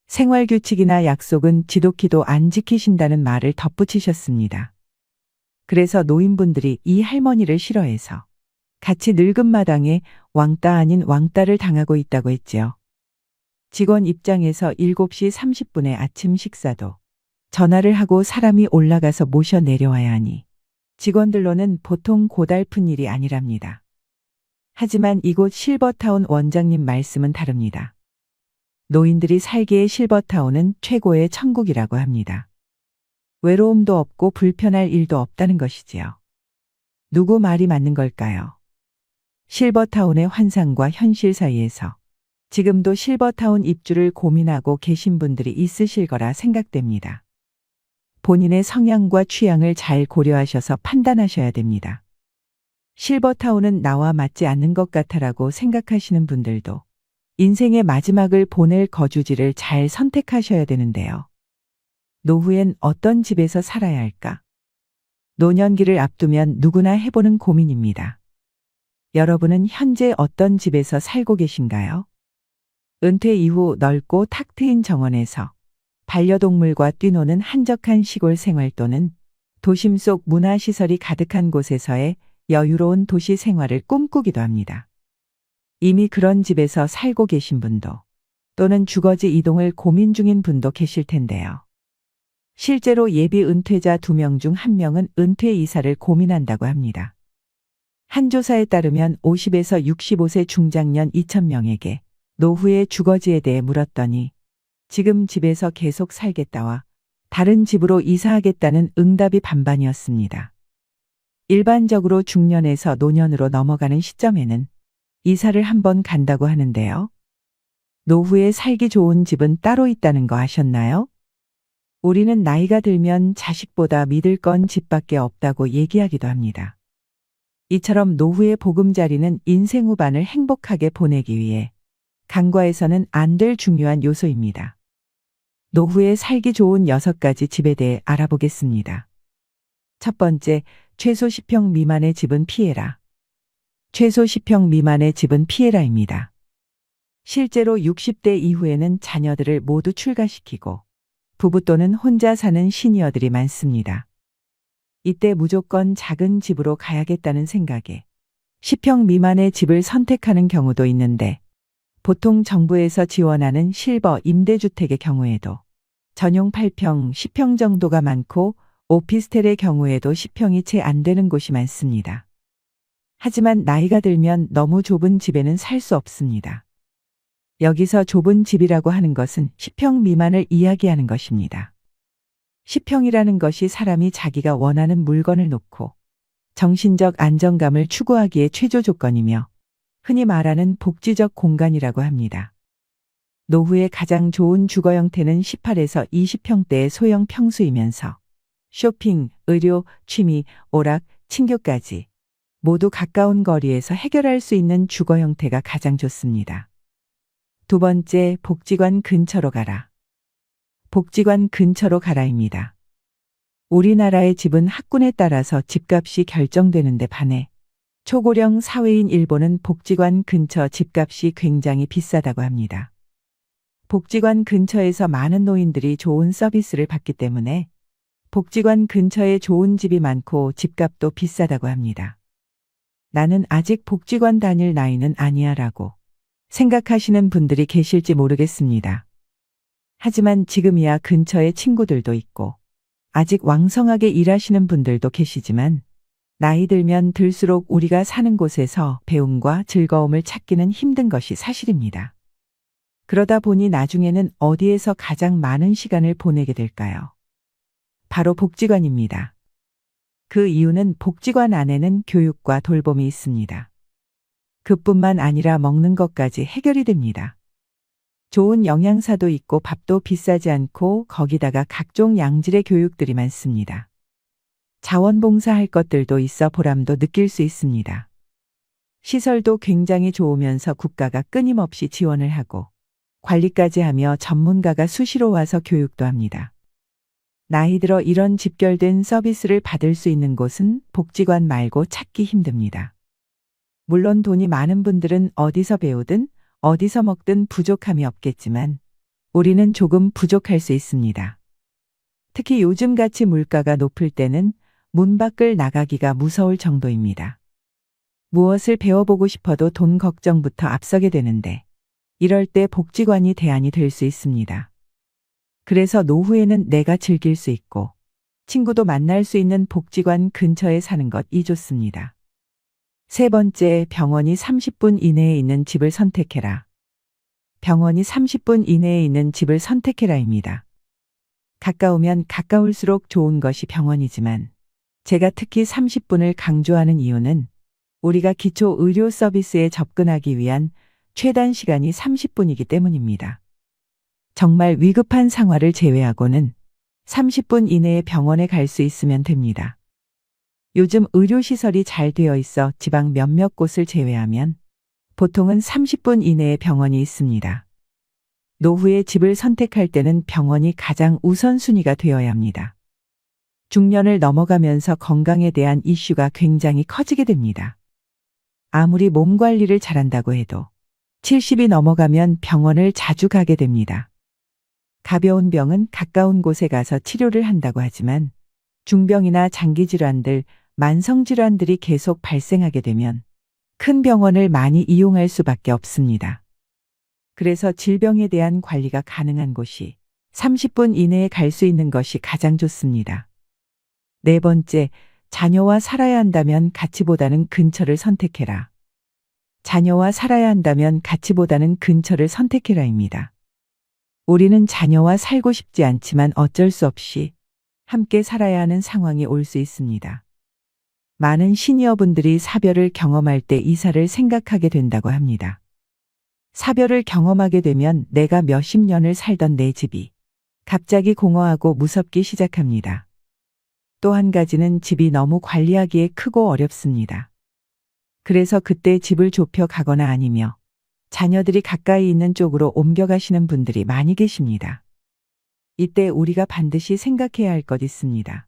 생활규칙이나 약속은 지독히도 안 지키신다는 말을 덧붙이셨습니다. 그래서 노인분들이 이 할머니를 싫어해서 같이 늙은 마당에 왕따 아닌 왕따를 당하고 있다고 했지요. 직원 입장에서 7시 30분에 아침 식사도 전화를 하고 사람이 올라가서 모셔 내려와야 하니 직원들로는 보통 고달픈 일이 아니랍니다. 하지만 이곳 실버타운 원장님 말씀은 다릅니다. 노인들이 살기에 실버타운은 최고의 천국이라고 합니다. 외로움도 없고 불편할 일도 없다는 것이지요. 누구 말이 맞는 걸까요? 실버타운의 환상과 현실 사이에서 지금도 실버타운 입주를 고민하고 계신 분들이 있으실 거라 생각됩니다. 본인의 성향과 취향을 잘 고려하셔서 판단하셔야 됩니다. 실버타운은 나와 맞지 않는 것 같아라고 생각하시는 분들도 인생의 마지막을 보낼 거주지를 잘 선택하셔야 되는데요. 노후엔 어떤 집에서 살아야 할까? 노년기를 앞두면 누구나 해보는 고민입니다. 여러분은 현재 어떤 집에서 살고 계신가요? 은퇴 이후 넓고 탁 트인 정원에서 반려동물과 뛰노는 한적한 시골 생활 또는 도심 속 문화시설이 가득한 곳에서의 여유로운 도시 생활을 꿈꾸기도 합니다. 이미 그런 집에서 살고 계신 분도 또는 주거지 이동을 고민 중인 분도 계실 텐데요. 실제로 예비 은퇴자 2명 중 1명은 은퇴 이사를 고민한다고 합니다. 한 조사에 따르면 50에서 65세 중장년 2,000명에게 노후의 주거지에 대해 물었더니 지금 집에서 계속 살겠다와 다른 집으로 이사하겠다는 응답이 반반이었습니다. 일반적으로 중년에서 노년으로 넘어가는 시점에는 이사를 한번 간다고 하는데요. 노후에 살기 좋은 집은 따로 있다는 거 아셨나요? 우리는 나이가 들면 자식보다 믿을 건 집밖에 없다고 얘기하기도 합니다. 이처럼 노후의 보금자리는 인생 후반을 행복하게 보내기 위해 간과해서는 안 될 중요한 요소입니다. 노후에 살기 좋은 6가지 집에 대해 알아보겠습니다. 첫 번째, 최소 10평 미만의 집은 피해라. 최소 10평 미만의 집은 피해라입니다. 실제로 60대 이후에는 자녀들을 모두 출가시키고 부부 또는 혼자 사는 시니어들이 많습니다. 이때 무조건 작은 집으로 가야겠다는 생각에 10평 미만의 집을 선택하는 경우도 있는데 보통 정부에서 지원하는 실버 임대주택의 경우에도 전용 8평, 10평 정도가 많고 오피스텔의 경우에도 10평이 채 안 되는 곳이 많습니다. 하지만 나이가 들면 너무 좁은 집에는 살 수 없습니다. 여기서 좁은 집이라고 하는 것은 10평 미만을 이야기하는 것입니다. 10평이라는 것이 사람이 자기가 원하는 물건을 놓고 정신적 안정감을 추구하기에 최저 조건이며 흔히 말하는 복지적 공간이라고 합니다. 노후에 가장 좋은 주거 형태는 18에서 20평대의 소형 평수이면서 쇼핑, 의료, 취미, 오락, 친교까지 모두 가까운 거리에서 해결할 수 있는 주거 형태가 가장 좋습니다. 두 번째, 복지관 근처로 가라. 복지관 근처로 가라입니다. 우리나라의 집은 학군에 따라서 집값이 결정되는데 반해 초고령 사회인 일본은 복지관 근처 집값이 굉장히 비싸다고 합니다. 복지관 근처에서 많은 노인들이 좋은 서비스를 받기 때문에 복지관 근처에 좋은 집이 많고 집값도 비싸다고 합니다. 나는 아직 복지관 다닐 나이는 아니야 라고 생각하시는 분들이 계실지 모르겠습니다. 하지만 지금이야 근처에 친구들도 있고 아직 왕성하게 일하시는 분들도 계시지만 나이 들면 들수록 우리가 사는 곳에서 배움과 즐거움을 찾기는 힘든 것이 사실입니다. 그러다 보니 나중에는 어디에서 가장 많은 시간을 보내게 될까요? 바로 복지관입니다. 그 이유는 복지관 안에는 교육과 돌봄이 있습니다. 그뿐만 아니라 먹는 것까지 해결이 됩니다. 좋은 영양사도 있고 밥도 비싸지 않고 거기다가 각종 양질의 교육들이 많습니다. 자원봉사할 것들도 있어 보람도 느낄 수 있습니다. 시설도 굉장히 좋으면서 국가가 끊임없이 지원을 하고 관리까지 하며 전문가가 수시로 와서 교육도 합니다. 나이 들어 이런 집결된 서비스를 받을 수 있는 곳은 복지관 말고 찾기 힘듭니다. 물론 돈이 많은 분들은 어디서 배우든 어디서 먹든 부족함이 없겠지만 우리는 조금 부족할 수 있습니다. 특히 요즘같이 물가가 높을 때는 문 밖을 나가기가 무서울 정도입니다. 무엇을 배워보고 싶어도 돈 걱정부터 앞서게 되는데 이럴 때 복지관이 대안이 될 수 있습니다. 그래서 노후에는 내가 즐길 수 있고 친구도 만날 수 있는 복지관 근처에 사는 것이 좋습니다. 세 번째, 병원이 30분 이내에 있는 집을 선택해라. 병원이 30분 이내에 있는 집을 선택해라입니다. 가까우면 가까울수록 좋은 것이 병원이지만 제가 특히 30분을 강조하는 이유는 우리가 기초 의료 서비스에 접근하기 위한 최단 시간이 30분이기 때문입니다. 정말 위급한 상황을 제외하고는 30분 이내에 병원에 갈 수 있으면 됩니다. 요즘 의료시설이 잘 되어 있어 지방 몇몇 곳을 제외하면 보통은 30분 이내에 병원이 있습니다. 노후에 집을 선택할 때는 병원이 가장 우선순위가 되어야 합니다. 중년을 넘어가면서 건강에 대한 이슈가 굉장히 커지게 됩니다. 아무리 몸 관리를 잘한다고 해도 70이 넘어가면 병원을 자주 가게 됩니다. 가벼운 병은 가까운 곳에 가서 치료를 한다고 하지만 중병이나 장기질환들, 만성질환들이 계속 발생하게 되면 큰 병원을 많이 이용할 수밖에 없습니다. 그래서 질병에 대한 관리가 가능한 곳이 30분 이내에 갈 수 있는 것이 가장 좋습니다. 네 번째, 자녀와 살아야 한다면 가치보다는 근처를 선택해라. 자녀와 살아야 한다면 가치보다는 근처를 선택해라입니다. 우리는 자녀와 살고 싶지 않지만 어쩔 수 없이 함께 살아야 하는 상황이 올 수 있습니다. 많은 시니어분들이 사별을 경험할 때 이사를 생각하게 된다고 합니다. 사별을 경험하게 되면 내가 몇십 년을 살던 내 집이 갑자기 공허하고 무섭기 시작합니다. 또 한 가지는 집이 너무 관리하기에 크고 어렵습니다. 그래서 그때 집을 좁혀 가거나 아니며 자녀들이 가까이 있는 쪽으로 옮겨가시는 분들이 많이 계십니다. 이때 우리가 반드시 생각해야 할 것 있습니다.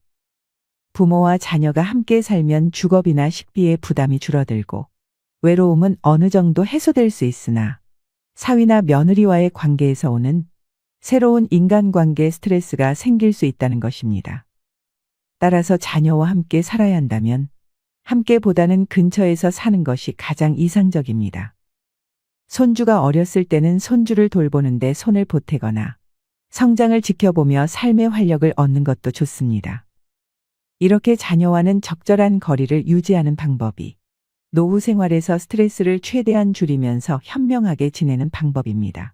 부모와 자녀가 함께 살면 주거비나 식비의 부담이 줄어들고 외로움은 어느 정도 해소될 수 있으나 사위나 며느리와의 관계에서 오는 새로운 인간관계 스트레스가 생길 수 있다는 것입니다. 따라서 자녀와 함께 살아야 한다면 함께보다는 근처에서 사는 것이 가장 이상적입니다. 손주가 어렸을 때는 손주를 돌보는데 손을 보태거나 성장을 지켜보며 삶의 활력을 얻는 것도 좋습니다. 이렇게 자녀와는 적절한 거리를 유지하는 방법이 노후 생활에서 스트레스를 최대한 줄이면서 현명하게 지내는 방법입니다.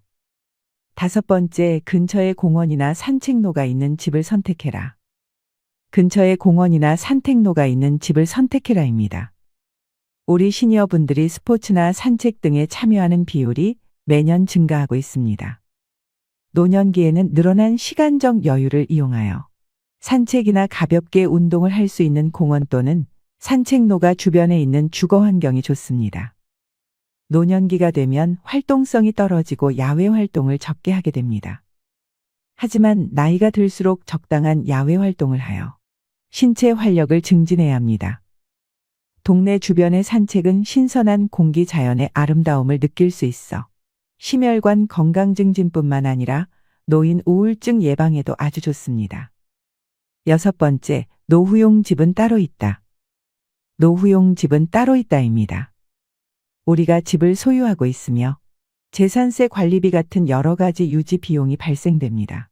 다섯 번째, 근처에 공원이나 산책로가 있는 집을 선택해라. 근처에 공원이나 산책로가 있는 집을 선택해라입니다. 우리 시니어분들이 스포츠나 산책 등에 참여하는 비율이 매년 증가하고 있습니다. 노년기에는 늘어난 시간적 여유를 이용하여 산책이나 가볍게 운동을 할 수 있는 공원 또는 산책로가 주변에 있는 주거 환경이 좋습니다. 노년기가 되면 활동성이 떨어지고 야외 활동을 적게 하게 됩니다. 하지만 나이가 들수록 적당한 야외 활동을 하여 신체 활력을 증진해야 합니다. 동네 주변의 산책은 신선한 공기 자연의 아름다움을 느낄 수 있어 심혈관 건강 증진뿐만 아니라 노인 우울증 예방에도 아주 좋습니다. 6번째, 노후용 집은 따로 있다. 노후용 집은 따로 있다입니다. 우리가 집을 소유하고 있으며 재산세 관리비 같은 여러 가지 유지 비용이 발생됩니다.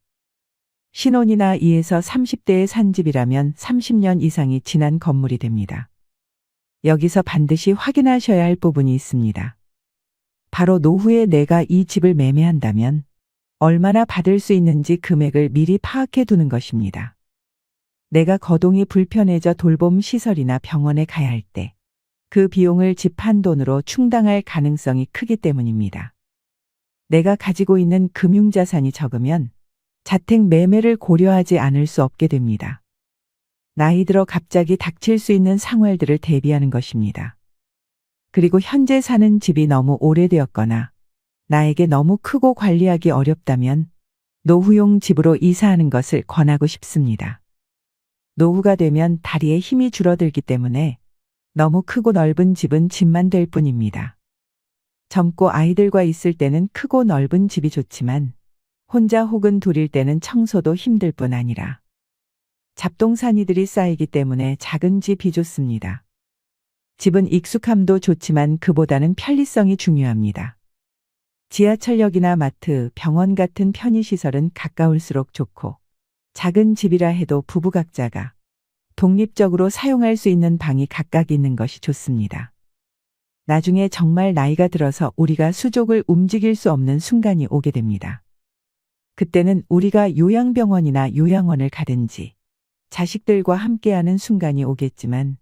신혼이나 2에서 30대에 산 집이라면 30년 이상이 지난 건물이 됩니다. 여기서 반드시 확인하셔야 할 부분이 있습니다. 바로 노후에 내가 이 집을 매매한다면 얼마나 받을 수 있는지 금액을 미리 파악해 두는 것입니다. 내가 거동이 불편해져 돌봄 시설이나 병원에 가야 할 때 그 비용을 집 한 돈으로 충당할 가능성이 크기 때문입니다. 내가 가지고 있는 금융자산이 적으면 자택 매매를 고려하지 않을 수 없게 됩니다. 나이 들어 갑자기 닥칠 수 있는 상황들을 대비하는 것입니다. 그리고 현재 사는 집이 너무 오래되었거나 나에게 너무 크고 관리하기 어렵다면 노후용 집으로 이사하는 것을 권하고 싶습니다. 노후가 되면 다리에 힘이 줄어들기 때문에 너무 크고 넓은 집은 집만 될 뿐입니다. 젊고 아이들과 있을 때는 크고 넓은 집이 좋지만 혼자 혹은 둘일 때는 청소도 힘들 뿐 아니라 잡동사니들이 쌓이기 때문에 작은 집이 좋습니다. 집은 익숙함도 좋지만 그보다는 편리성이 중요합니다. 지하철역이나 마트, 병원 같은 편의시설은 가까울수록 좋고 작은 집이라 해도 부부 각자가 독립적으로 사용할 수 있는 방이 각각 있는 것이 좋습니다. 나중에 정말 나이가 들어서 우리가 수족을 움직일 수 없는 순간이 오게 됩니다. 그때는 우리가 요양병원이나 요양원을 가든지 자식들과 함께하는 순간이 오겠지만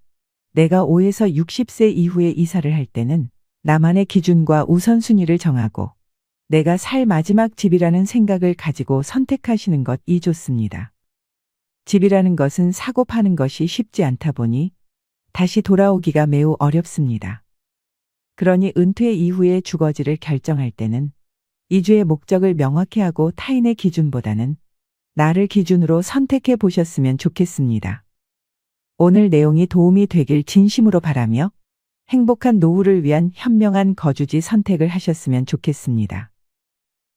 내가 5에서 60세 이후에 이사를 할 때는 나만의 기준과 우선순위를 정하고 내가 살 마지막 집이라는 생각을 가지고 선택하시는 것이 좋습니다. 집이라는 것은 사고 파는 것이 쉽지 않다 보니 다시 돌아오기가 매우 어렵습니다. 그러니 은퇴 이후에 주거지를 결정할 때는 이주의 목적을 명확히 하고 타인의 기준보다는 나를 기준으로 선택해 보셨으면 좋겠습니다. 오늘 내용이 도움이 되길 진심으로 바라며 행복한 노후를 위한 현명한 거주지 선택을 하셨으면 좋겠습니다.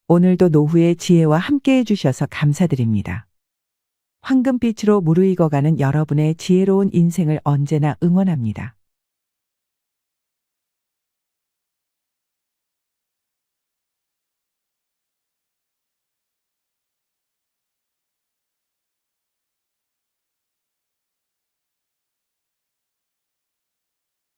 오늘도 노후의 지혜와 함께 해주셔서 감사드립니다. 황금빛으로 무르익어가는 여러분의 지혜로운 인생을 언제나 응원합니다.